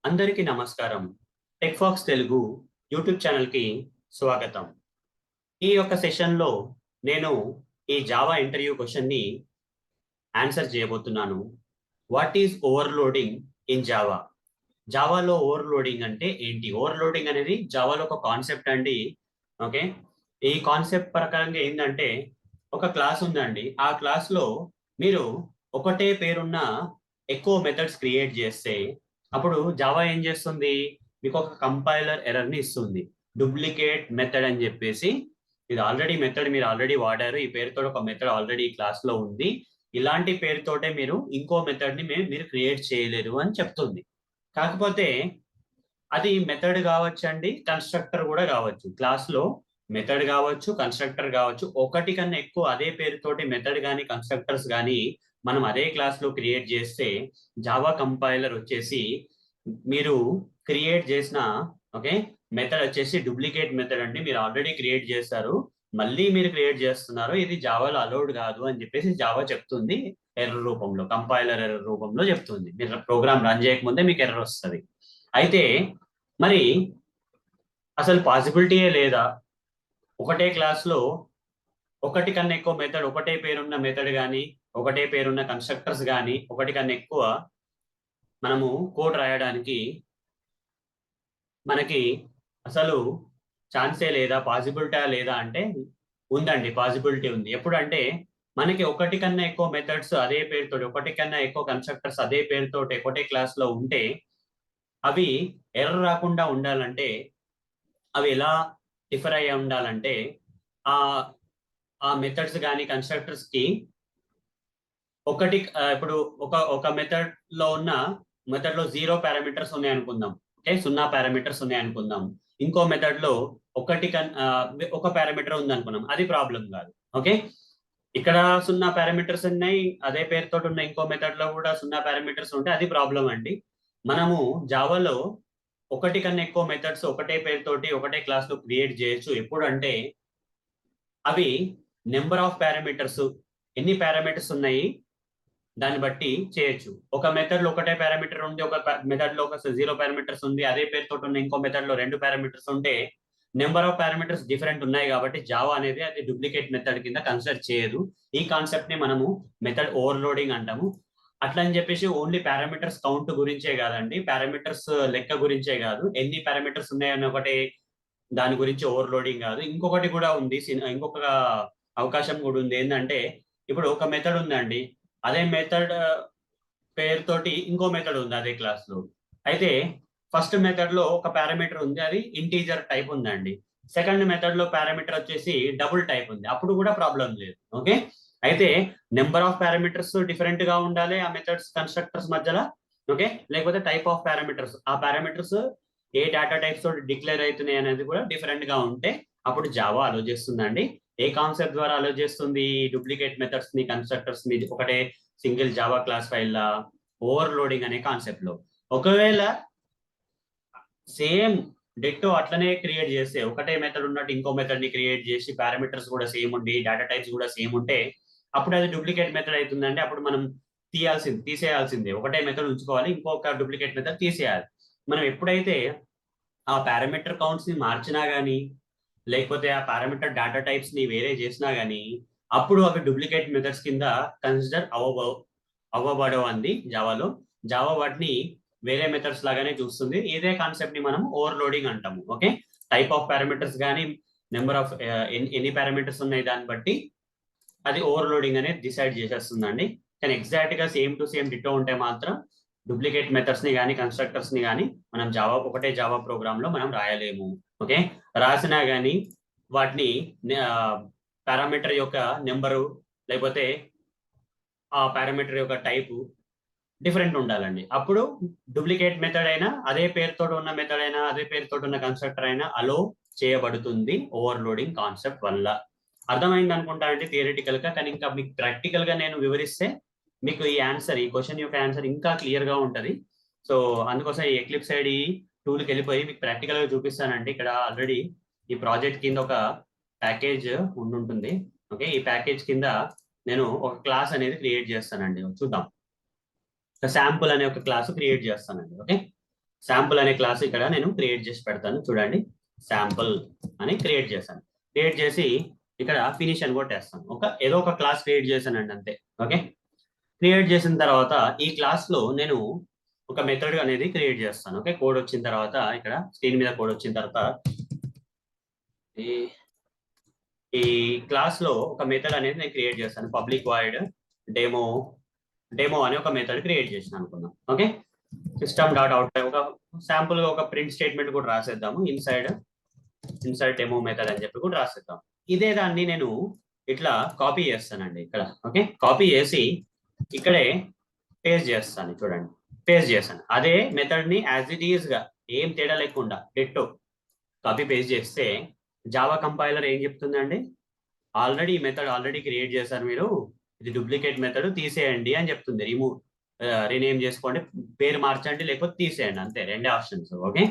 అందరికీ నమస్కారం. టెక్ఫాక్స్ తెలుగు యూట్యూబ్ ఛానల్‌కి స్వాగతం. ఈ యొక్క సెషన్‌లో నేను ఈ జావా ఇంటర్వ్యూ క్వెషన్‌ని ఆన్సర్ చేయబోతున్నాను. What is overloading in Java? జావాలో ఓవర్‌లోడింగ్ అంటే ఏంటి? ఓవర్‌లోడింగ్ అనేది జావాలో ఒక కాన్సెప్ట్ అండి. ఓకే. ఈ కాన్సెప్ట్ ప్రకారంగా ఏందంటే ఒక క్లాస్ ఉందండి. ఆ క్లాస్‌లో మీరు ఒకటే పేరున్న ఎక్కువ మెథడ్స్ క్రియేట్ చేస్తే అప్పుడు జావా ఏం చేస్తుంది? మీకు ఒక కంపైలర్ ఎర్రర్‌ని ఇస్తుంది. డూప్లికేట్ మెథడ్ అని చెప్పేసి ఇది ఆల్రెడీ మెథడ్ మీరు ఆల్రెడీ వాడారు. ఈ పేరుతో ఒక మెథడ్ ఆల్రెడీ ఈ క్లాస్‌లో ఉంది. ఇలాంటి పేరుతోటే మీరు ఇంకో మెథడ్‌ని మీరు క్రియేట్ చేయలేరు అని చెప్తుంది. కాకపోతే అది మెథడ్ కావచ్చండి. కన్‌స్ట్రక్టర్ కూడా కావచ్చు. క్లాస్‌లో మెథడ్ కావచ్చు, కన్‌స్ట్రక్టర్ కావచ్చు. ఒకటి కన్నా ఎక్కువ అదే పేరుతోటి మెథడ్ గాని, కన్‌స్ట్రక్టర్స్ గాని మనం అదే క్లాస్‌లో క్రియేట్ చేస్తే జావా కంపైలర్ వచ్చేసి మీరు క్రియేట్ చేసిన ఓకే. మెథడ్ వచ్చేసి డూప్లికేట్ మెథడ్ అండి. మీరు ఆల్రెడీ క్రియేట్ చేశారు. మళ్ళీ మీరు క్రియేట్ చేస్తున్నారు. ఇది జావాలో అలౌడ్ కాదు అని చెప్పేసి జావా చెప్తుంది. ఎర్రర్ రూపంలో, కంపైలర్ ఎర్రర్ రూపంలో చెప్తుంది. మీరు ప్రోగ్రామ్ రన్ చేయకముందే మీకు ఎర్రర్ వస్తది. అయితే మరి అసలు పాసిబిలిటీయే లేదా? ఒకటే క్లాస్‌లో ఒకటి కన్నా ఎక్కువ మెథడ్, ఒకటే పేరున్న మెథడ్ గాని, ఒకటే పేరున్న కన్‌స్ట్రక్టర్స్ గాని, ఒకటి కన్నా ఎక్కువ మనము కోడ్ రాయడానికి మనకి అసలు ఛాన్సే లేదా? పాసిబిలిటా లేదా అంటే ఉందండి. పాసిబిలిటీ ఉంది. ఎప్పుడంటే మనకి ఒకటి కన్నా ఎక్కువ మెథడ్స్ అదే పేరుతోటి, ఒకటి కన్నా ఎక్కువ కన్‌స్ట్రక్టర్స్ అదే పేరుతోటి ఒకటే క్లాస్‌లో ఉంటే అవి ఎర్రర్ రాకుండా ఉండాలంటే అవి ఎలా డిఫర్ అయ్యి ఉండాలంటే ఆహ్, ఆ మెథడ్స్ గాని, కన్‌స్ట్రక్టర్స్‌కి ఒకటి ఇప్పుడు ఒక మెథడ్‌లో ఉన్న మెథడ్‌లో 0 పారామీటర్స్ ఉన్నాయనుకుందాం. ఓకే. 0 పారామీటర్స్ ఉన్నాయనుకుందాం. ఇంకో మెథడ్‌లో ఒక పారామీటర్ ఉందనుకున్నాం. అది ప్రాబ్లమ్ కాదు. ఓకే. ఇక్కడ 0 పారామీటర్స్ ఉన్నాయి. అదే పేరుతోటి ఉన్న ఇంకో మెథడ్‌లో కూడా 0 పారామీటర్స్ ఉంటే అది ప్రాబ్లమ్ అండి. మనము జావాలో ఒకటి కన్నా ఎక్కువ మెథడ్స్ ఒకటే పేరుతోటి ఒకటే క్లాస్‌లో క్రియేట్ చేయొచ్చు. ఎప్పుడంటే అవి నంబర్ ఆఫ్ పారామీటర్స్ ఎన్ని పారామీటర్స్ ఉన్నాయి దాన్ని బట్టి చేయొచ్చు. ఒక మెథడ్‌లో ఒకటే పారామీటర్ ఉంది. ఒక మెథడ్‌లో ఒక 0 పారామీటర్స్ ఉంది. అదే పేరుతోటి ఉన్న ఇంకో మెథడ్‌లో 2 పారామీటర్స్ ఉంటే నంబర్ ఆఫ్ పారామీటర్స్ డిఫరెంట్ ఉన్నాయి కాబట్టి జావా అనేది అది డూప్లికేట్ మెథడ్ కింద కన్సిడర్ చేయదు. ఈ కాన్సెప్ట్‌ని మనము మెథడ్ ఓవర్‌లోడింగ్ అంటాము. అట్లని చెప్పేసి ఓన్లీ పారామీటర్స్ కౌంట్ గురించే కాదండి. పారామీటర్స్ లెక్క గురించే కాదు. ఎన్ని పారామీటర్స్ ఉన్నాయని ఒకటే దాని గురించి ఓవర్‌లోడింగ్ కాదు. ఇంకొకటి కూడా ఉంది. ఇంకొక అవకాశం కూడా ఉంది. ఏందంటే ఇప్పుడు ఒక మెథడ్ ఉందండి. అదే మెథడ్ పేరుతోటి ఇంకో మెథడ్ ఉంది అదే క్లాస్‌లో. అయితే ఫస్ట్ మెథడ్‌లో ఒక పారామీటర్ ఉంది. అది ఇంటిజర్ టైప్ ఉందండి. సెకండ్ మెథడ్‌లో పారామీటర్ వచ్చేసి డబుల్ టైప్ ఉంది. అప్పుడు కూడా ప్రాబ్లమ్ లేదు. ఓకే. అయితే నంబర్ ఆఫ్ పారామీటర్స్ డిఫరెంట్‌గా ఉండాలి. ఆ మెథడ్స్ కన్‌స్ట్రక్టర్స్ మధ్యల. ఓకే. లేకపోతే టైప్ ఆఫ్ పారామీటర్స్. ఆ పారామీటర్స్ ఏ డేటా టైప్స్ తోటి డిక్లేర్ అయితున్నాయి అనేది కూడా డిఫరెంట్‌గా ఉంటే అప్పుడు జావా అలో చేస్తుందండి. ఏ కాన్సెప్ట్ ద్వారా అలో చేస్తుంది? డూప్లికేట్ మెథడ్స్‌ని, కన్‌స్ట్రక్టర్స్‌ని ఒకటే సింగిల్ జావా క్లాస్ ఫైల్‌లా ఓవర్‌లోడింగ్ అనే కాన్సెప్ట్‌లో. ఒకవేళ సేమ్ డిట్టో అట్లనే క్రియేట్ చేస్తే ఒకటే మెథడ్ ఉన్నట్టు ఇంకో మెథడ్‌ని క్రియేట్ చేసి పారామీటర్స్ కూడా సేమ్ ఉండి, డేటా టైప్స్ కూడా సేమ్ ఉంటే అప్పుడు అది డూప్లికేట్ మెథడ్ అయితుందండి. అప్పుడు మనం తీసేయాల్సిందే. ఒకటే మెథడ్ ఉంచుకోవాలి. ఇంకొక డూప్లికేట్ మెథడ్ తీసేయాలి. మనం ఎప్పుడైతే ఆ పారామీటర్ కౌంట్స్‌ని మార్చినా గాని, లేకపోతే ఆ పారామీటర్ డేటా టైప్స్‌ని వేరే చేసినా గాని, అప్పుడు అవి డూప్లికేట్ మెథడ్స్ కింద కన్సిడర్ అవ్వబడవండి జావాలో. జావా వాటిని వేరే మెథడ్స్ లాగానే చూస్తుంది. ఇదే కాన్సెప్ట్ ని మనం ఓవర్‌లోడింగ్ అంటాము. ఓకే. టైప్ ఆఫ్ పారామీటర్స్ గాని, నంబర్ ఆఫ్ ఎన్ని పారామీటర్స్ ఉన్నాయి దాన్ని బట్టి అది ఓవర్‌లోడింగ్ అనేది డిసైడ్ చేసేస్తుందండి. కానీ ఎగ్జాక్ట్‌గా సేమ్ టు సేమ్ డిట్టో ఉంటే మాత్రం డూప్లికేట్ మెథడ్స్‌ని గాని, కన్‌స్ట్రక్టర్స్‌ని గాని మనం ఒకటే జావా ప్రోగ్రామ్‌లో మనం రాయలేము. ఓకే. రాసినా గాని వాటిని పారామీటర్ యొక్క నంబరు లేకపోతే ఆ పారామీటర్ యొక్క టైపు డిఫరెంట్ ఉండాలండి. అప్పుడు డూప్లికేట్ మెథడ్ అయినా, అదే పేరుతోటి ఉన్న మెథడ్ అయినా, అదే పేరుతోటి ఉన్న కన్‌స్ట్రక్టర్ అయినా అలో చేయబడుతుంది ఓవర్‌లోడింగ్ కాన్సెప్ట్ వల్ల. అర్థమైంది అనుకుంటా అండి థియరిటికల్‌గా. కానీ ఇంకా మీకు ప్రాక్టికల్‌గా నేను వివరిస్తే మీకు ఈ క్వెషన్ యొక్క ఆన్సర్ ఇంకా క్లియర్‌గా ఉంటది. సో, అందుకోసం ఈ ఎక్లిప్స్ ఐడి టూల్‌కెళ్ళిపోయి మీకు ప్రాక్టికల్‌గా చూపిస్తానండి. ఇక్కడ ఆల్రెడీ ఈ ప్రాజెక్ట్ కింద ఒక ప్యాకేజ్ ఉండుంటుంది. ఓకే. ఈ ప్యాకేజ్ కింద నేను ఒక క్లాస్ అనేది క్రియేట్ చేస్తానండి. చూద్దాం. శాంపుల్ అనే ఒక క్లాస్ క్రియేట్ చేస్తానండి. ఓకే. శాంపుల్ అనే క్లాస్ ఇక్కడ నేను క్రియేట్ చేసి పెడతాను. చూడండి, శాంపుల్ అని క్రియేట్ చేశాను. క్రియేట్ చేసి ఇక్కడ ఫినిష్ అని కొట్టేస్తాను. ఏదో ఒక క్లాస్ క్రియేట్ చేశానండి అంతే. ఓకే, క్రియేట్ చేసిన తర్వాత ఈ క్లాస్ లో నేను ఒక మెథడ్ అనేది క్రియేట్ చేస్తాను. ఓకే, కోడ్ వచ్చిన తర్వాత ఇక్కడ స్క్రీన్ మీద కోడ్ వచ్చిన తర్వాత ఈ క్లాస్ లో ఒక మెథడ్ అనేది నేను క్రియేట్ చేస్తాను. పబ్లిక్ వాయిడ్ డెమో అని ఒక మెథడ్ క్రియేట్ చేసిన అనుకుందాం. ఓకే, సిస్టమ్ డాట్ అవుట్ ఒక శాంపుల్ ఒక ప్రింట్ స్టేట్మెంట్ కూడా రాసేద్దాము. ఇన్సైడ్ డెమో మెథడ్ అని చెప్పి కూడా రాసేద్దాం. ఇదే దాన్ని నేను ఇట్లా కాపీ చేస్తానండి ఇక్కడ. ఓకే, కాపీ చేసి ఇక్కడే పేస్ట్ చేస్తాను. చూడండి, పేస్ట్ చేస్తాను. అదే మెథడ్ ని యాజ్ ఇట్ ఈజ్ గా ఏం తేడా లేకుండా డిట్టో కాపీ పేస్ట్ చేస్తే జావా కంపైలర్ ఏం చెప్తుందండి, ఆల్రెడీ ఈ మెథడ్ ఆల్రెడీ క్రియేట్ చేశారు మీరు, ఇది డూప్లికేట్ మెథడ్ తీసేయండి అని చెప్తుంది. రీనేమ్ చేసుకోండి, పేరు మార్చండి, లేకపోతే తీసేయండి, అంతే, రెండే ఆప్షన్స్. ఓకే,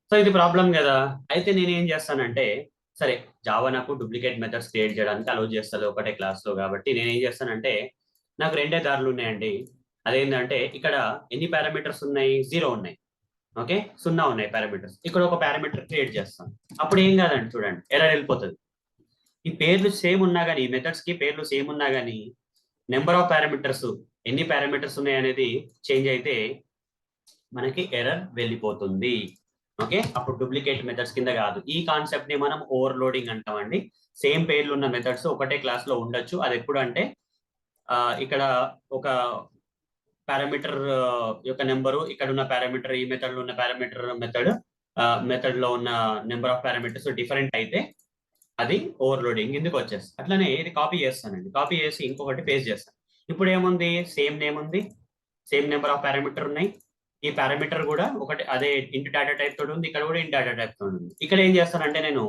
సో ఇది ప్రాబ్లం కదా. అయితే నేను ఏం చేస్తానంటే, సరే జావా నాకు డూప్లికేట్ మెథడ్స్ క్రియేట్ చేయడానికి అలౌ చేస్తుంది ఒకటే క్లాస్ లో, కాబట్టి నేను ఏం చేస్తానంటే నాకు రెండే దారులు ఉన్నాయండి. అదేంటంటే ఇక్కడ ఎన్ని పారామీటర్స్ ఉన్నాయి, 0 ఉన్నాయి. ఓకే, 0 ఉన్నాయి పారామీటర్స్. ఇక్కడ ఒక పారామీటర్ క్రియేట్ చేస్తాను. అప్పుడు ఏం కాదండి, చూడండి ఎర్రర్ వెళ్ళిపోతుంది. ఈ పేర్లు సేమ్ ఉన్నా కానీ, ఈ మెథడ్స్ కి పేర్లు సేమ్ ఉన్నా కానీ నెంబర్ ఆఫ్ పారామీటర్స్, ఎన్ని పారామీటర్స్ ఉన్నాయి అనేది చేంజ్ అయితే మనకి ఎర్రర్ వెళ్ళిపోతుంది. ఓకే, అప్పుడు డూప్లికేట్ మెథడ్స్ కింద కాదు. ఈ కాన్సెప్ట్ ని మనం ఓవర్లోడింగ్ అంటామండి. సేమ్ పేర్లు ఉన్న మెథడ్స్ ఒకటే క్లాస్ లో ఉండొచ్చు. అది ఎప్పుడు అంటే ఇక్కడ ఒక పారామీటర్ యొక్క నెంబరు, ఇక్కడ ఉన్న పారామీటర్, ఈ మెథడ్ లో ఉన్న పారామీటర్ మెథడ్ లో ఉన్న నెంబర్ ఆఫ్ పారామీటర్స్ డిఫరెంట్ అయితే అది ఓవర్లోడింగ్ ఎందుకు వచ్చేస్తుంది. అట్లనే ఇది కాపీ చేస్తానండి. కాపీ చేసి ఇంకొకటి పేస్ట్ చేస్తాను. ఇప్పుడు ఏముంది, సేమ్ నేమ్ ఉంది, సేమ్ నెంబర్ ఆఫ్ పారామీటర్ ఉన్నాయి. ఈ పారామీటర్ కూడా ఒకటి అదే ఇంట్ డేటా టైప్ తోటి ఉంది, ఇక్కడ కూడా ఇంట్ డేటా టైప్ తోటి ఉంది. ఇక్కడ ఏం చేస్తానంటే నేను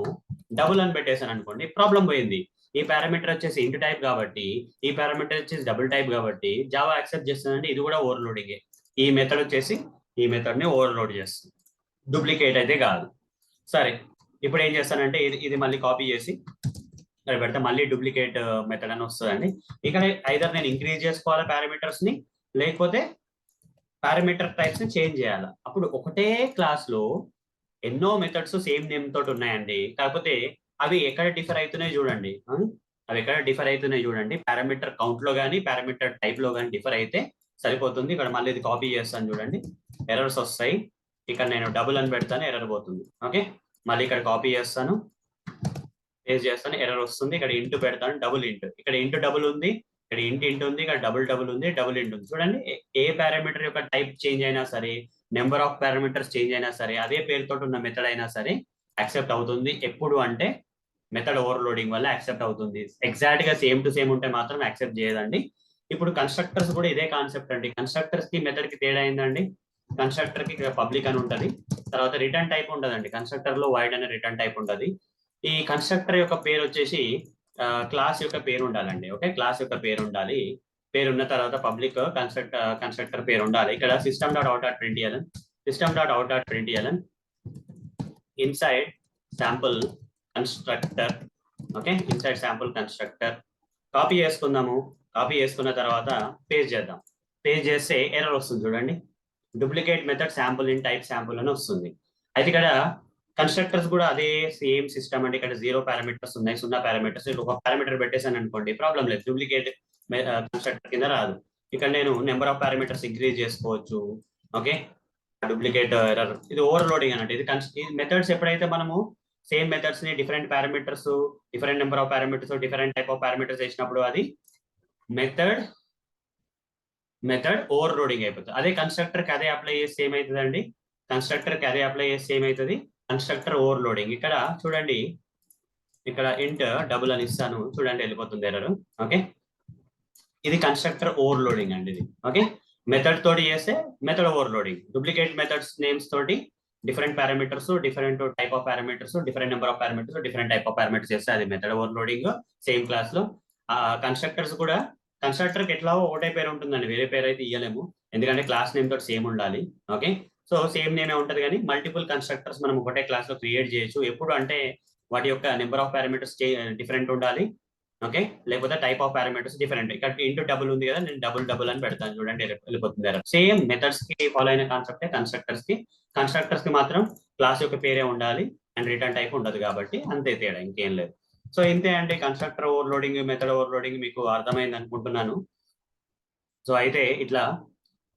డబుల్ అని పెట్టేశాను అనుకోండి, ప్రాబ్లం పోయింది. ఈ పారామీటర్ వచ్చేసి ఇంట్ టైప్ కాబట్టి, ఈ పారామీటర్ వచ్చేసి డబుల్ టైప్ కాబట్టి జావా యాక్సెప్ట్ చేస్తుందంటే ఇది కూడా ఓవర్లోడింగే. ఈ మెథడ్ వచ్చేసి ఈ మెథడ్ ని ఓవర్లోడ్ చేస్తుంది, డూప్లికేట్ అయితే కాదు. సరే, ఇప్పుడు ఏం చేస్తానంటే ఇది మళ్ళీ కాపీ చేసి ఇక్కడ పెడితే మళ్ళీ డూప్లికేట్ మెథడ్ అని వస్తుందండి. ఇక్కడ ఐదర్ నేను ఇంక్రీజ్ చేసుకోవాలి పారామీటర్స్ ని, లేకపోతే పారామీటర్ టైప్స్ ని చేంజ్ చేయాలి. అప్పుడు ఒకటే క్లాస్ లో ఎన్నో మెథడ్స్ సేమ్ నేమ్ తోటి ఉన్నాయండి. కాకపోతే అవి ఎక్కడ డిఫర్ అవుతున్నాయి చూడండి, పారామీటర్ కౌంట్ లో కానీ పారామీటర్ టైప్ లో కానీ డిఫర్ అయితే సరిపోతుంది. ఇక్కడ మళ్ళీ ఇది కాపీ చేస్తాను, చూడండి ఎర్రర్స్ వస్తాయి. ఇక్కడ నేను డబుల్ అని పెడతాను, ఎర్రర్ పోతుంది. ఓకే, మళ్ళీ ఇక్కడ కాపీ చేస్తాను, పేస్ట్ చేస్తాను, ఎర్రర్ వస్తుంది. ఇక్కడ ఇంటూ పెడతాను, డబుల్ ఇంటూ, ఇక్కడ ఇంటూ డబుల్ ఉంది, ఇక్కడ ఇంటూ ఉంది, ఇక్కడ డబుల్ ఉంది, డబుల్ ఇంటూ ఉంది. చూడండి, ఏ పారామీటర్ యొక్క టైప్ చేంజ్ అయినా సరే, నెంబర్ ఆఫ్ పారామీటర్స్ చేంజ్ అయినా సరే, అదే పేరుతో ఉన్న మెథడ్ అయినా సరే యాక్సెప్ట్ అవుతుంది. ఎప్పుడు అంటే మెథడ్ ఓవర్లోడింగ్ వల్ల యాక్సెప్ట్ అవుతుంది. ఎగ్జాక్ట్ గా సేమ్ టు సేమ్ ఉంటే మాత్రం యాక్సెప్ట్ చేయదండి. ఇప్పుడు కన్స్ట్రక్టర్స్ కూడా ఇదే కాన్సెప్ట్ అండి. కన్స్ట్రక్టర్స్ కి మెథడ్ కి తేడా ఏందండి, కన్స్ట్రక్టర్ కి పబ్లిక్ అని ఉంటది, తర్వాత రిటర్న్ టైప్ ఉండదండి. కన్స్ట్రక్టర్ లో వైడ్ అనే రిటర్న్ టైప్ ఉంటది. ఈ కన్స్ట్రక్టర్ యొక్క పేరు వచ్చేసి క్లాస్ యొక్క పేరు ఉండాలండి. ఓకే, క్లాస్ యొక్క పేరు ఉండాలి. పేరు ఉన్న తర్వాత పబ్లిక్ కన్స్ట్రక్టర్ పేరు ఉండాలి. ఇక్కడ system dot out dot println inside sample constructor. Okay, inside sample constructor copy చేసుకుందాము. కాపీ చేసుకున్న తర్వాత పేస్ట్ చేద్దాం. పేస్ట్ చేస్తే ఎర్రర్ వస్తుంది, చూడండి duplicate method sample in type sample అని వస్తుంది. అయితే ఇక్కడ కన్స్ట్రక్టర్స్ కూడా అదే సేమ్ సిస్టమ్ అంటే ఇక్కడ 0 పారామీటర్స్ ఉన్నాయి, 0 పారామీటర్స్. ఒక పారామీటర్ పెట్టేసాను అనుకోండి, ప్రాబ్లం లేదు, డూప్లికేట్ కన్స్ట్రక్టర్ కింద రాదు. ఇక్కడ నేను నెంబర్ ఆఫ్ పారామీటర్స్ ఇంక్రీజ్ చేసుకోవచ్చు. ఓకే, డూప్లికేట్ ఎర్రర్, ఇది ఓవర్లోడింగ్ అన్నట్టు. ఇది మెథడ్స్ ఎప్పుడైతే మనము సేమ్ మెథడ్స్ ని different parameters, different number of parameters, different type of parameters వేసినప్పుడు అది మెథడ్ ఓవర్లోడింగ్ అయిపోతుంది. అదే కన్స్ట్రక్టర్ కి అదే అప్లై చేస్తే ఏమవుతుందండి, కన్స్ట్రక్టర్ ఓవర్లోడింగ్. ఇక్కడ చూడండి, ఇక్కడ ఇంట్ డబుల్ అని ఇస్తాను, చూడండి వెళ్ళిపోతుంది ఎర్రర్. ఓకే, ఇది కన్స్ట్రక్టర్ ఓవర్లోడింగ్ అండి ఇది. ఓకే, మెథడ్ తోటి చేస్తే method overloading, duplicate methods names తోటి different parameters, different type of parameters, different number of parameters, different type of parameters చేస్తే అది మెథడ్ ఓవర్లోడింగ్ సేమ్ క్లాస్ లో. కన్స్ట్రక్టర్స్ కూడా కన్స్ట్రక్టర్ కి ఎట్లా ఒకటే పేరు ఉంటుందండి, వేరే పేరు అయితే ఇయ్యలేము, ఎందుకంటే క్లాస్ నేమ్ తోటి సేమ్ ఉండాలి. ఓకే, సో సేమ్ నేమే ఉంటది, కానీ మల్టిపుల్ కన్స్ట్రక్టర్స్ మనం ఒకటే క్లాస్ లో క్రియేట్ చేయొచ్చు. ఎప్పుడు అంటే వాటి యొక్క నెంబర్ ఆఫ్ పారామీటర్స్ డిఫరెంట్ ఉండాలి, ఓకే, లేకపోతే టైప్ ఆఫ్ పారామీటర్స్ డిఫరెంట్. ఇక్కడ ఇంటూ డబుల్ ఉంది కదా, నేను డబుల్ అని పెడతాను చూడండి, వెళ్ళిపోతుంది. సేమ్ మెథడ్స్ కి ఫాలో అయిన కాన్సెప్టే కన్స్ట్రక్టర్స్ కి మాత్రం క్లాస్ యొక్క పేరే ఉండాలి అండ్ రిటర్న్ టైప్ ఉండదు కాబట్టి అంతే తేడా, ఇంకేం లేదు. సో ఇంతే అండి, కన్స్ట్రక్టర్ ఓవర్లోడింగ్, మెథడ్ ఓవర్లోడింగ్ మీకు అర్థమైంది అనుకుంటున్నాను. సో అయితే ఇట్లా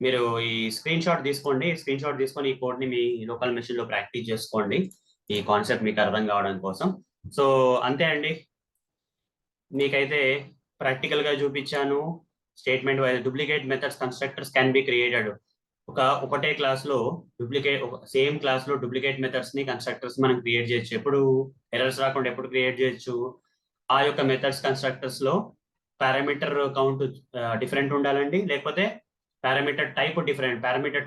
మీరు ఈ స్క్రీన్ షాట్ తీసుకోండి, స్క్రీన్ షాట్ తీసుకొని ఈ కోడ్ ని మీ లోకల్ మెషిన్ లో ప్రాక్టీస్ చేసుకోండి, ఈ కాన్సెప్ట్ మీకు అర్థం కావడం కోసం. సో అంతే అండి, మీకైతే ప్రాక్టికల్ గా చూపించాను. Statement wise duplicate methods constructors can be created. ఒకటే క్లాస్ లో సేమ్ క్లాస్ లో డూప్లికేట్ మెథడ్స్ ని కన్స్ట్రక్టర్స్ మనం క్రియేట్ చేయొచ్చు. ఎప్పుడు ఎర్రర్స్ రాకుండా ఎప్పుడు క్రియేట్ చేయొచ్చు, ఆ యొక్క మెథడ్స్ కన్స్ట్రక్టర్స్ లో పారామీటర్ కౌంట్ డిఫరెంట్ ఉండాలండి, లేకపోతే పారామీటర్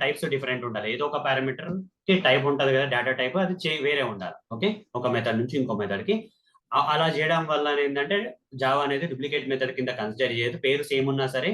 టైప్స్ డిఫరెంట్ ఉండాలి. ఏదో ఒక పారామీటర్ కి టైప్ ఉంటుంది కదా, డేటా టైప్, అది వేరే ఉండాలి. ఓకే, ఒక మెథడ్ నుంచి ఇంకో మెథడ్ కి. అలా చేయడం వల్ల ఏంటంటే జావా అనేది డూప్లికేట్ మెథడ్ కింద కన్సిడర్ చేయదు. పేరు సేమ్ ఉన్నా సరే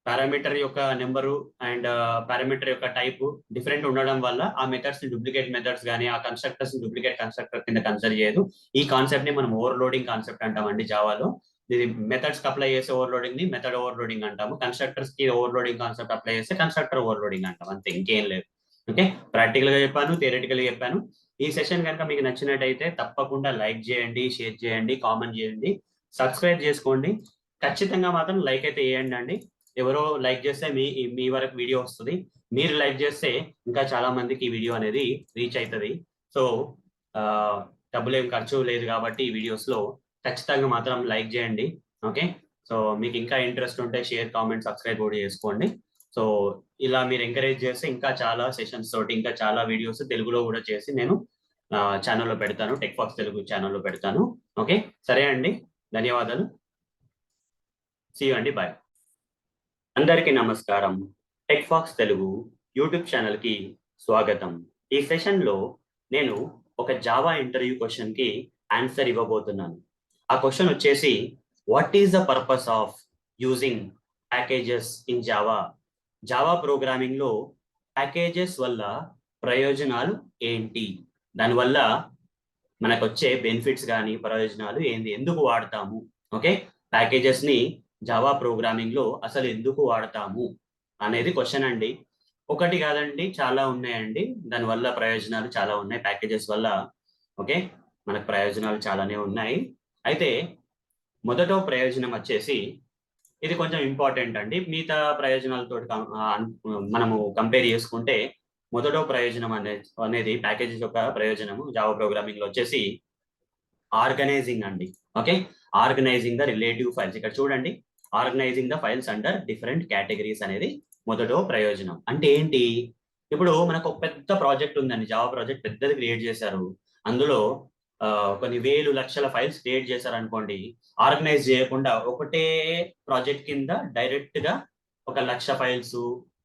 పారామీటర్ యొక్క నెంబరు అండ్ పారామీటర్ యొక్క టైప్ డిఫరెంట్ ఉండడం వల్ల ఆ మెథడ్స్ ని డూప్లికేట్ మెథడ్స్ కానీ ఆ కన్స్ట్రక్టర్స్ డూప్లికేట్ కన్స్ట్రక్టర్ కింద కన్సిడర్ చేయదు. ఈ కాన్సెప్ట్ ని మనం ఓవర్లోడింగ్ కాన్సెప్ట్ అంటామండి జావాలో. ఇది మెథడ్స్ కి అప్లై చేసే ఓవర్లోడింగ్ ని మెథడ్ ఓవర్లోడింగ్ అంటాము. కన్స్ట్రక్టర్స్ కి ఓవర్లోడింగ్ కాన్సెప్ట్ అప్లై చేస్తే కన్స్ట్రక్టర్ ఓవర్లోడింగ్ అంటాం, అంతే, ఇంకేం లేదు. ఓకే, ప్రాక్టికల్ గా చెప్పాను, థియరిటికల్ గా చెప్పాను. ఈ సెషన్ కనుక మీకు నచ్చినట్టయితే తప్పకుండా లైక్ చేయండి, షేర్ చేయండి, కామెంట్ చేయండి, సబ్స్క్రైబ్ చేసుకోండి. ఖచ్చితంగా మాత్రం లైక్ అయితే వేయండి అండి. ఎవరో లైక్ చేస్తే మీ వరకు వీడియో వస్తుంది, మీరు లైక్ చేస్తే ఇంకా చాలా మందికి ఈ వీడియో అనేది రీచ్ అవుతుంది. సో డబ్బులు ఏం ఖర్చు లేదు కాబట్టి ఈ వీడియోస్ లో ఖచ్చితంగా మాత్రం లైక్ చేయండి. ఓకే, సో మీకు ఇంకా ఇంట్రెస్ట్ ఉంటే షేర్, కామెంట్, సబ్స్క్రైబ్ కూడా చేసుకోండి. సో ఇలా మీరు ఎంకరేజ్ చేస్తే ఇంకా చాలా సెషన్స్ తోటి ఇంకా చాలా వీడియోస్ తెలుగులో కూడా చేసి నేను ఛానల్లో పెడతాను, టెక్ ఫాక్స్ తెలుగు ఛానల్లో పెడతాను. ఓకే, సరే అండి, ధన్యవాదాలు, సీ యూ అండి, బాయ్. అందరికీ నమస్కారం, Tech Fox Telugu YouTube channel కి స్వాగతం. ఈ సెషన్ లో నేను ఒక జావా ఇంటర్వ్యూ క్వశ్చన్ కి ఆన్సర్ ఇవ్వబోతున్నాను. ఆ క్వశ్చన్ వచ్చేసి, what is the purpose of using packages in Java? Java programming లో ప్యాకేజెస్ వల్ల ప్రయోజనాలు ఏంటి, దానివల్ల మనకు వచ్చే బెనిఫిట్స్ కానీ ప్రయోజనాలు ఏంటి, ఎందుకు వాడతాము? ఓకే, ప్యాకేజెస్ ని జావా ప్రోగ్రామింగ్ లో అసలు ఎందుకు వాడతాము అనేది క్వశ్చన్ అండి. ఒకటి కాదండి, చాలా ఉన్నాయండి, దానివల్ల ప్రయోజనాలు చాలా ఉన్నాయి ప్యాకేజెస్ వల్ల. ఓకే, మనకు ప్రయోజనాలు చాలానే ఉన్నాయి. అయితే మొదట ప్రయోజనం వచ్చేసి, ఇది కొంచెం ఇంపార్టెంట్ అండి, మిగతా ప్రయోజనాలతో మనము కంపేర్ చేసుకుంటే మొదట ప్రయోజనం అనేది ప్యాకేజెస్ యొక్క ప్రయోజనము జావా ప్రోగ్రామింగ్ లో వచ్చేసి ఆర్గనైజింగ్ అండి. Okay, organizing the relative files. ఇక్కడ చూడండి, organizing the files under different categories అనేది మొదట ప్రయోజనం. అంటే ఏంటి, ఇప్పుడు మనకు ఒక పెద్ద ప్రాజెక్ట్ ఉందండి, జావా ప్రాజెక్ట్ పెద్దది క్రియేట్ చేశారు, అందులో కొన్ని వేలు లక్షల ఫైల్స్ క్రియేట్ చేశారు అనుకోండి. ఆర్గనైజ్ చేయకుండా ఒకటే ప్రాజెక్ట్ కింద డైరెక్ట్ గా 1,00,000 ఫైల్స్,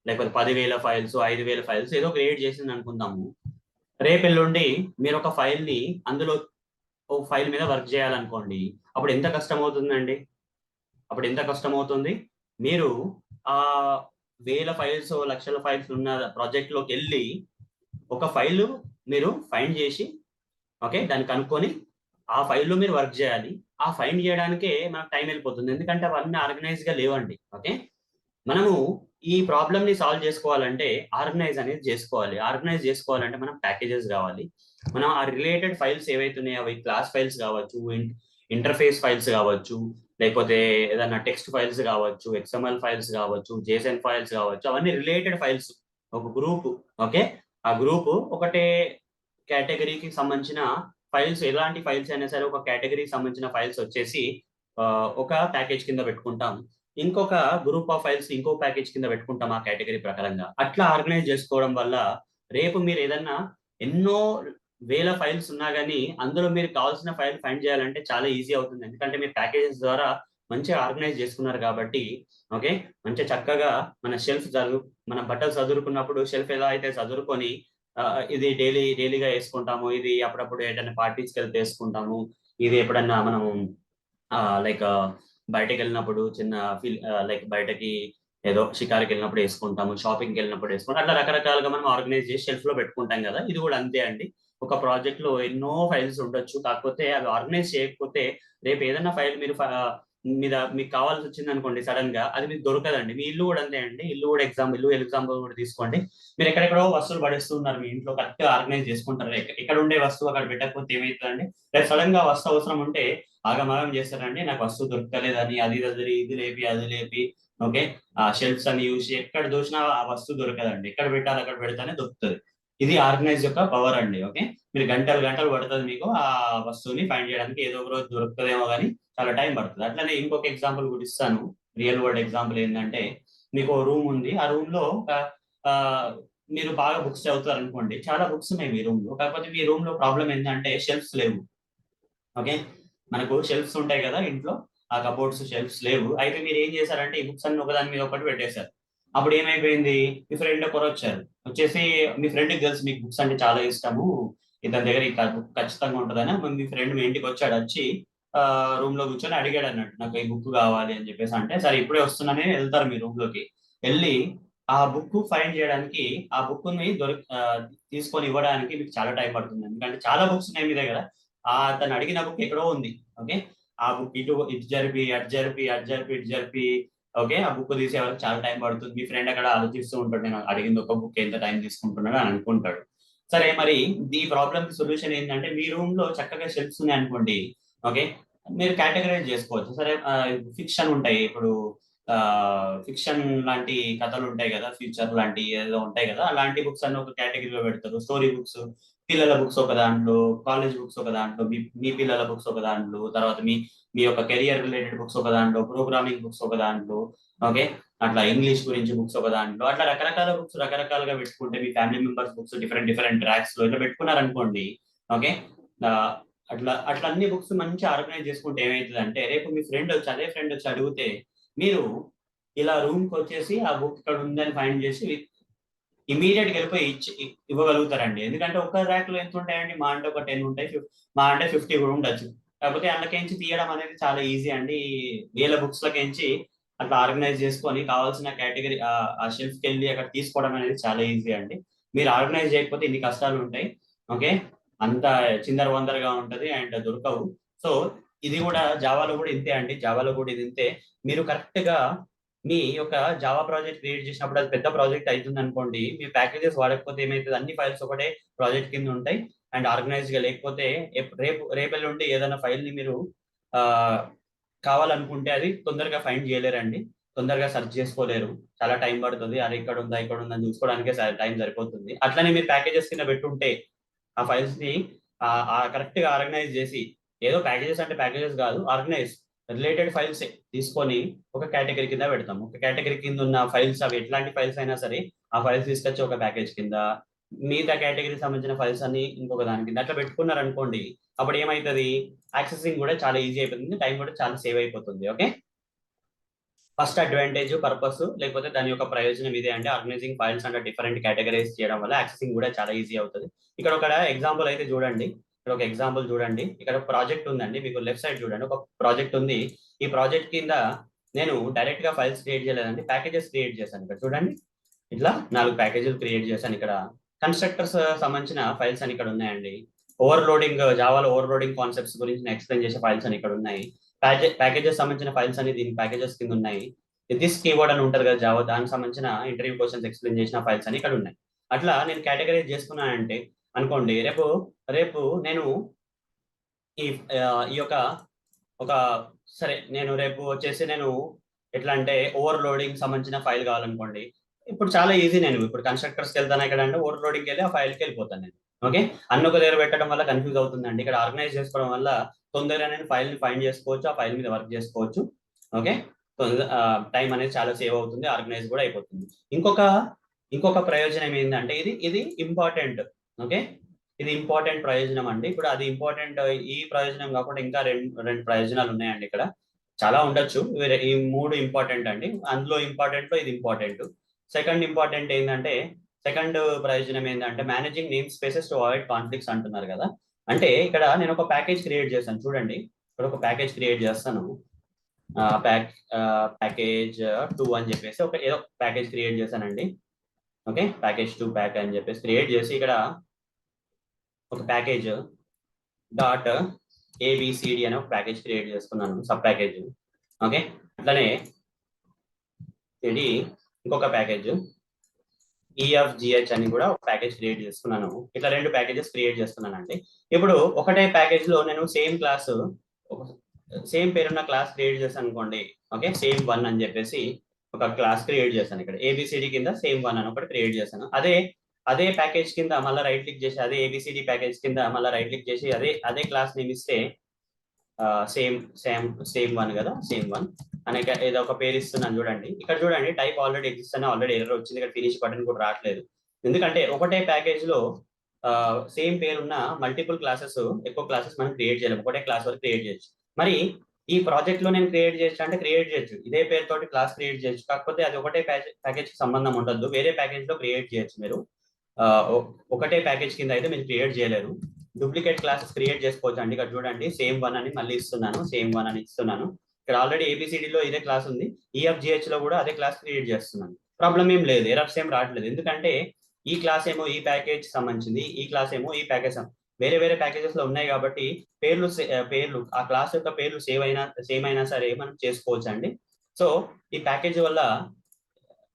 లేకపోతే 10,000 ఫైల్స్, 5,000 ఫైల్స్ ఏదో క్రియేట్ చేసింది అనుకుందాము. రేపెల్లుండి మీరు ఒక ఫైల్ ని అందులో ఒక ఫైల్ మీద వర్క్ చేయాలనుకోండి, అప్పుడు ఎంత కష్టం అవుతుందండి? మీరు ఆ వేల ఫైల్స్, లక్షల ఫైల్స్ ఉన్న ప్రాజెక్ట్ లోకి వెళ్ళి ఒక ఫైల్ మీరు ఫైండ్ చేసి, ఓకే, దాన్ని కనుక్కొని ఆ ఫైల్లో మీరు వర్క్ చేయాలి. ఆ ఫైండ్ చేయడానికే మనకు టైం వెళ్ళిపోతుంది, ఎందుకంటే అవన్నీ ఆర్గనైజ్ గా లేవండి. ఓకే, మనము ఈ ప్రాబ్లమ్ ని సాల్వ్ చేసుకోవాలంటే ఆర్గనైజ్ అనేది చేసుకోవాలి. ఆర్గనైజ్ చేసుకోవాలంటే మనం ప్యాకేజెస్ కావాలి. మనం ఆ రిలేటెడ్ ఫైల్స్ ఏవైతున్నాయో అవి క్లాస్ ఫైల్స్ కావచ్చు, ఇంటర్ఫేస్ ఫైల్స్ కావచ్చు, లేకపోతే ఏదైనా టెక్స్ట్ ఫైల్స్ కావచ్చు, ఎక్స్ఎంఎల్ ఫైల్స్ కావచ్చు, జేసన్ ఫైల్స్ కావచ్చు, అవన్నీ రిలేటెడ్ ఫైల్స్, ఒక గ్రూప్. ఓకే, ఆ గ్రూప్ ఒకటే కేటగిరీకి సంబంధించిన ఫైల్స్, ఎలాంటి ఫైల్స్ అయినా సరే ఒక కేటగిరీకి సంబంధించిన ఫైల్స్ వచ్చేసి ఒక ప్యాకేజ్ కింద పెట్టుకుంటాం, ఇంకొక గ్రూప్ ఆఫ్ ఫైల్స్ ఇంకో ప్యాకేజ్ కింద పెట్టుకుంటాం ఆ కేటగిరీ ప్రకారంగా. అట్లా ఆర్గనైజ్ చేసుకోవడం వల్ల రేపు మీరు ఏదన్నా ఎన్నో వేల ఫైల్స్ ఉన్నా కానీ అందులో మీరు కావాల్సిన ఫైల్ ఫైండ్ చేయాలంటే చాలా ఈజీ అవుతుంది, ఎందుకంటే మీరు ప్యాకేజెస్ ద్వారా మంచిగా ఆర్గనైజ్ చేసుకున్నారు కాబట్టి. ఓకే, మంచిగా చక్కగా మన బట్టలు చదువుకున్నప్పుడు షెల్ఫ్ ఎలా అయితే చదువుకొని ఇది డైలీగా వేసుకుంటాము, ఇది అప్పుడప్పుడు ఏదైనా పార్టీస్కి వెళ్తే వేసుకుంటాము, ఇది ఎప్పుడన్నా మనం లైక్ బయటకు వెళ్ళినప్పుడు చిన్న లైక్ బయటకి ఏదో షికార్కి వెళ్ళినప్పుడు వేసుకుంటాము, షాపింగ్కి వెళ్ళినప్పుడు వేసుకుంటాం, అట్లా రకరకాలుగా మనం ఆర్గనైజ్ చేసి షెల్ఫ్ లో పెట్టుకుంటాం కదా. ఇది కూడా అంతే అండి, ఒక ప్రాజెక్ట్ లో ఎన్నో ఫైల్స్ ఉండొచ్చు, కాకపోతే అవి ఆర్గనైజ్ చేయకపోతే రేపు ఏదైనా ఫైల్ మీరు మీద మీకు కావాల్సి వచ్చింది అనుకోండి సడన్ గా, అది మీకు దొరకదండి. మీ ఇల్లు కూడా అంతే అండి. ఇల్లు ఎగ్జాంపుల్ కూడా తీసుకోండి. మీరు ఎక్కడెక్కడో వస్తువులు పడేస్తున్నారు, మీ ఇంట్లో కరెక్ట్ గా ఆర్గనైజ్ చేసుకుంటారు. ఎక్కడ ఉండే వస్తువు అక్కడ పెట్టకపోతే ఏమవుతుందండి, రేపు సడన్ గా వస్తువు అవసరం ఉంటే ఆగమాగం చేస్తారండి. నాకు వస్తువు దొరకలేదని ఇది లేపి అది లేపి, ఓకే, ఆ షెల్ఫ్స్ అని చూసి ఎక్కడ చూసినా ఆ వస్తువు దొరకదండి. ఎక్కడ పెట్టాలి అక్కడ పెడితేనే దొరుకుతుంది. ఇది ఆర్గనైజ్ యొక్క పవర్ అండి. ఓకే, మీరు గంటలు గంటలు పడుతుంది మీకు ఆ వస్తువుని ఫైండ్ చేయడానికి. ఏదో ఒక రోజు దొరుకుతుందేమో కానీ చాలా టైం పడుతుంది. అట్లనే ఇంకొక ఎగ్జాంపుల్ కూడా ఇస్తాను. రియల్ వరల్డ్ ఎగ్జాంపుల్ ఏంటంటే, మీకు రూమ్ ఉంది. ఆ రూమ్ లో ఆ, మీరు బాగా బుక్స్ చదువుతారు అనుకోండి, చాలా బుక్స్ ఉన్నాయి మీ రూమ్ లో. కాకపోతే మీ రూమ్ లో ప్రాబ్లం ఏంటంటే షెల్ఫ్స్ లేవు. ఓకే, మనకు షెల్ఫ్స్ ఉంటాయి కదా ఇంట్లో, ఆ కబోర్డ్స్ షెల్ఫ్స్ లేవు. అయితే మీరు ఏం చేశారంటే ఈ బుక్స్ అన్ని ఒకదాని మీద ఒకటి పెట్టేశారు. అప్పుడు ఏమైపోయింది, మీ ఫ్రెండ్ ఒకరు వచ్చారు. వచ్చేసి మీ ఫ్రెండ్కి తెలుసు మీకు బుక్స్ అంటే చాలా ఇష్టము, ఇతని దగ్గర ఈ బుక్ ఖచ్చితంగా ఉంటుందని. మీ ఫ్రెండ్ మీ ఇంటికి వచ్చాడు. వచ్చి రూమ్ లో కూర్చొని అడిగాడు అన్నట్టు, నాకు ఈ బుక్ కావాలి అని చెప్పేసి. అంటే సరే ఇప్పుడే వస్తున్నానే వెళ్తారు మీ రూమ్ లోకి. వెళ్ళి ఆ బుక్ ఫైండ్ చేయడానికి, ఆ బుక్ ని తీసుకొని ఇవ్వడానికి మీకు చాలా టైం పడుతుంది. ఎందుకంటే చాలా బుక్స్ ఉన్నాయి మీ దగ్గర. అతను అడిగిన బుక్ ఎక్కడో ఉంది. ఓకే, ఆ బుక్ ఇటు జరిపి ఇటు జరిపి, ఓకే, ఆ బుక్ తీసే వరకు చాలా టైం పడుతుంది. మీ ఫ్రెండ్ అక్కడ ఆలోచిస్తూ ఉంటాడు, నేను అడిగింది ఒక బుక్ ఎంత టైం తీసుకుంటున్నాడు అని అనుకుంటాడు. సరే, మరి ఈ ప్రాబ్లమ్ కి సొల్యూషన్ ఏంటంటే, మీ రూమ్ లో చక్కగా షెల్ఫ్స్ ఉన్నాయి అనుకోండి. ఓకే, మీరు కేటగరైజ్ చేసుకోవచ్చు. సరే, ఫిక్షన్ ఉంటాయి ఇప్పుడు, ఫిక్షన్ లాంటి కథలు ఉంటాయి కదా, ఫ్యూచర్ లాంటి ఏదో ఉంటాయి కదా, అలాంటి బుక్స్ అన్ని ఒక కేటగిరీలో పెడతారు. స్టోరీ బుక్స్, పిల్లల బుక్స్ ఒక దాంట్లో, కాలేజ్ బుక్స్ ఒక దాంట్లో, మీ పిల్లల బుక్స్ ఒక దాంట్లో, తర్వాత మీ మీ యొక్క కెరియర్ రిలేటెడ్ బుక్స్ ఒక దాంట్లో, ప్రోగ్రామింగ్ బుక్స్ ఒక దాంట్లో, ఓకే, అట్లా ఇంగ్లీష్ గురించి బుక్స్ ఒక దాంట్లో, అట్లా రకరకాల బుక్స్ రకరకాలుగా పెట్టుకుంటే, మీ family members books different different tracks లో ఇట్లా పెట్టుకున్నారనుకోండి. ఓకే, అట్లా అన్ని బుక్స్ మంచి ఆర్గనైజ్ చేసుకుంటే ఏమవుతుంది అంటే, రేపు మీ అదే ఫ్రెండ్ వచ్చి అడిగితే మీరు ఇలా రూమ్ కి వచ్చేసి ఆ బుక్ ఇక్కడ ఉందని ఫైండ్ చేసి ఇమీడియట్ గా వెళ్ళిపోయి ఇవ్వగలుగుతారండి. ఎందుకంటే ఒక్క ర్యాక్ లో ఎంత ఉంటాయండి, మా అంటే ఒక 10 ఉంటాయి, మా అంటే 50 కూడా ఉండొచ్చు. కాకపోతే అందులోకించి తీయడం అనేది చాలా ఈజీ అండి. వేల బుక్స్ లకించి అట్లా ఆర్గనైజ్ చేసుకొని కావాల్సిన కేటగిరీ ఆ షెల్ఫ్ కి వెళ్ళి అక్కడ తీసుకోవడం అనేది చాలా ఈజీ అండి. మీరు ఆర్గనైజ్ చేయకపోతే ఇన్ని కష్టాలు ఉంటాయి. ఓకే, అంత చిందర వందరగా ఉంటది అండ్ దొరకవు. సో ఇది కూడా జావాలో కూడా ఇంతే అండి. జావాలో కూడా ఇది ఇంతే. మీరు కరెక్ట్ గా మీ యొక్క జావా ప్రాజెక్ట్ క్రియేట్ చేసినప్పుడు అది పెద్ద ప్రాజెక్ట్ అవుతుంది అనుకోండి, మీ ప్యాకేజెస్ వాడకపోతే ఏమైతుంది, అన్ని ఫైల్స్ ఒకటే ప్రాజెక్ట్ కింద ఉంటాయి అండ్ ఆర్గనైజ్ గా లేకపోతే రేపెల్లుండి ఏదైనా ఫైల్ ని మీరు ఆ కావాలనుకుంటే అది తొందరగా ఫైండ్ చేయలేరండి. తొందరగా సెర్చ్ చేసుకోలేరు. చాలా టైం పడుతుంది. అది ఇక్కడ ఉందా అని చూసుకోవడానికే టైం సరిపోతుంది. అట్లనే మీరు ప్యాకేజెస్ కింద పెట్టుంటే ఆ ఫైల్స్ ని కరెక్ట్ గా ఆర్గనైజ్ చేసి, ఏదో ప్యాకేజెస్ అంటే ప్యాకేజెస్ కాదు, ఆర్గనైజ్ రిలేటెడ్ ఫైల్స్ తీసుకొని ఒక కేటగిరీ కింద పెడతాం. ఒక కేటగిరీ కింద ఉన్న ఫైల్స్, అవి ఎట్లాంటి ఫైల్స్ అయినా సరే ఆ ఫైల్స్ తీసుకొచ్చి ఒక ప్యాకేజ్ కింద, మిగతా కేటగిరీకి సంబంధించిన ఫైల్స్ అన్ని ఇంకొక దాని కింద అట్లా పెట్టుకున్నారు అనుకోండి. అప్పుడు ఏమైతుంది, యాక్సెసింగ్ కూడా చాలా ఈజీ అయిపోతుంది, టైం కూడా చాలా సేవ్ అయిపోతుంది. ఓకే, ఫస్ట్ అడ్వాంటేజ్ పర్పస్ లేకపోతే దాని యొక్క ప్రయోజనం ఇదే అండి. ఆర్గనైజింగ్ ఫైల్స్ అంటే డిఫరెంట్ కేటగరైజ్ చేయడం వల్ల యాక్సెసింగ్ కూడా చాలా ఈజీ అవుతుంది. ఇక్కడ ఒక ఎగ్జాంపుల్ అయితే చూడండి. ఇక్కడ ఒక ఎగ్జాంపుల్ చూడండి. ఇక్కడ ప్రాజెక్ట్ ఉందండి, మీకు లెఫ్ట్ సైడ్ చూడండి, ఒక ప్రాజెక్ట్ ఉంది. ఈ ప్రాజెక్ట్ కింద నేను డైరెక్ట్ గా ఫైల్స్ క్రియేట్ చేయలేదండి, ప్యాకేజెస్ క్రియేట్ చేశాను. ఇక్కడ చూడండి, ఇట్లా 4 ప్యాకేజీలు క్రియేట్ చేశాను. ఇక్కడ కన్స్ట్రక్టర్స్ సంబంధించిన ఫైల్స్ అని ఇక్కడ ఉన్నాయండి. జావాలో ఓవర్లోడింగ్ కాన్సెప్ట్స్ గురించి ఎక్స్ప్లెయిన్ చేసే ఫైల్స్ అని ఇక్కడ ఉన్నాయి. ప్యాకేజెస్ సంబంధించిన ఫైల్స్ అని దీని ప్యాకేజెస్ కింద ఉన్నాయి. దిస్ కీవర్డ్ అని ఉంటుంది కదా జావా, దానికి సంబంధించిన ఇంటర్వ్యూ క్వశ్చన్స్ ఎక్స్ప్లెయిన్ చేసిన ఫైల్స్ అని ఇక్కడ ఉన్నాయి. అట్లా నేను కేటగరైజ్ చేసుకున్నానంటే అనుకోండి, రేపు రేపు నేను ఈ ఈ యొక్క ఒక సరే నేను రేపు వచ్చేసి నేను ఎట్లా అంటే ఓవర్లోడింగ్ సంబంధించిన ఫైల్ కావాలనుకోండి, ఇప్పుడు చాలా ఈజీ. నేను ఇప్పుడు కన్స్ట్రక్టర్స్కి వెళ్తాను, ఇక్కడ అంటే ఓవర్లోడింగ్కి వెళ్ళి ఆ ఫైల్కి వెళ్ళిపోతాను నేను. ఓకే, అన్ని ఒక దగ్గర పెట్టడం వల్ల కన్ఫ్యూజ్ అవుతుందండి. ఇక్కడ ఆర్గనైజ్ చేసుకోవడం వల్ల తొందరగా నేను ఫైల్ని ఫైండ్ చేసుకోవచ్చు, ఆ ఫైల్ మీద వర్క్ చేసుకోవచ్చు. ఓకే, టైం అనేది చాలా సేవ్ అవుతుంది, ఆర్గనైజ్ కూడా అయిపోతుంది. ఇంకొక ప్రయోజనం ఏంటంటే, ఇది ఇది ఇంపార్టెంట్. ఓకే, ఇది ఇంపార్టెంట్ ప్రయోజనం అండి. ఇప్పుడు అది ఇంపార్టెంట్, ఈ ప్రయోజనం కాకుండా ఇంకా రెండు ప్రయోజనాలు ఉన్నాయండి. ఇక్కడ చాలా ఉండొచ్చు, ఈ 3 ఇంపార్టెంట్ అండి. అందులో ఇంపార్టెంట్ లో ఇది ఇంపార్టెంట్. సెకండ్ ప్రయోజనం ఏంటంటే, managing name spaces to avoid conflicts అంటున్నారు కదా. అంటే ఇక్కడ నేను ఒక ప్యాకేజ్ క్రియేట్ చేశాను చూడండి. ఇక్కడ ఒక ప్యాకేజ్ క్రియేట్ చేస్తాను, ప్యాకేజ్ 2 అని చెప్పేసి ఏదో ప్యాకేజ్ క్రియేట్ చేశానండి. ఓకే, ప్యాకేజ్ 2 ప్యాక్ అని చెప్పేసి క్రియేట్ చేసి ఇక్కడ ఒక ప్యాకేజ్ డాట్ ఏబిసిడి అనే ఒక ప్యాకేజ్ క్రియేట్ చేసుకున్నాను, సబ్ ప్యాకేజ్. ఓకే, అట్లనే ఇది ఇంకొక ప్యాకేజ్ ఈఎఫ్జిహెచ్ అని కూడా ఒక ప్యాకేజ్ క్రియేట్ చేసుకున్నాను. ఇట్లా 2 ప్యాకేజెస్ క్రియేట్ చేస్తున్నానండి. ఇప్పుడు ఒకటే ప్యాకేజ్ లో నేను సేమ్ పేరున్న క్లాస్ క్రియేట్ చేశాను అనుకోండి. ఓకే, సేమ్ 1 అని చెప్పేసి ఒక క్లాస్ క్రియేట్ చేశాను. ఇక్కడ ఏబిసిడి కింద సేమ్ 1 అని ఒకటి క్రియేట్ చేశాను. అదే ప్యాకేజ్ కింద మళ్ళీ రైట్ క్లిక్ చేసి, అదే ఏబిసిడి ప్యాకేజ్ కింద మళ్ళీ రైట్ క్లిక్ చేసి అదే క్లాస్ నేమ్ ఇస్తే సేమ్ 1 కదా, సేమ్ 1 అనే ఏదో ఒక పేరు ఇస్తున్నాను చూడండి. ఇక్కడ చూడండి, టైప్ ఆల్రెడీ ఎగ్జిస్ట్ అని ఆల్రెడీ ఎర్రర్ వచ్చింది. ఇక్కడ ఫినిష్ బటన్ కూడా రావట్లేదు. ఎందుకంటే ఒకటే ప్యాకేజ్ లో సేమ్ పేరున్న మల్టిపుల్ క్లాసెస్, ఎక్కువ క్లాసెస్ మనం క్రియేట్ చేయలేము. ఒకటే క్లాస్ వరకు క్రియేట్ చేయొచ్చు. మరి ఈ ప్రాజెక్ట్ లో నేను క్రియేట్ చేయొచ్చు అంటే క్రియేట్ చేయొచ్చు, ఇదే పేరుతోటి క్లాస్ క్రియేట్ చేయొచ్చు. కాకపోతే అది ఒకటే ప్యాకేజ్ కి సంబంధం ఉండదు, వేరే ప్యాకేజ్ లో క్రియేట్ చేయొచ్చు మీరు. ఒకటే ప్యాకేజ్ కింద అయితే మీరు క్రియేట్ చేయలేరు. డూప్లికేట్ క్లాసెస్ క్రియేట్ చేసుకోవచ్చు అండి. ఇక్కడ చూడండి, సేమ్ 1 అని మళ్ళీ ఇస్తున్నాను, సేమ్ 1 అని ఇస్తున్నాను. ఇక్కడ ఆల్రెడీ ఏబిసిడిలో ఇదే క్లాస్ ఉంది, ఈఎఫ్జిహెచ్ లో కూడా అదే క్లాస్ క్రియేట్ చేస్తున్నాను. ప్రాబ్లం ఏం లేదు, ఎర్రర్స్ ఏం రావట్లేదు. ఎందుకంటే ఈ క్లాస్ ఏమో ఈ ప్యాకేజ్ సంబంధించింది, ఈ క్లాస్ ఏమో ఈ ప్యాకేజ్ వేరే వేరే ప్యాకేజెస్ లో ఉన్నాయి కాబట్టి పేర్లు ఆ క్లాస్ యొక్క పేర్లు సేమ్ అయినా సరే మనం చేసుకోవచ్చు అండి. సో ఈ ప్యాకేజ్ వల్ల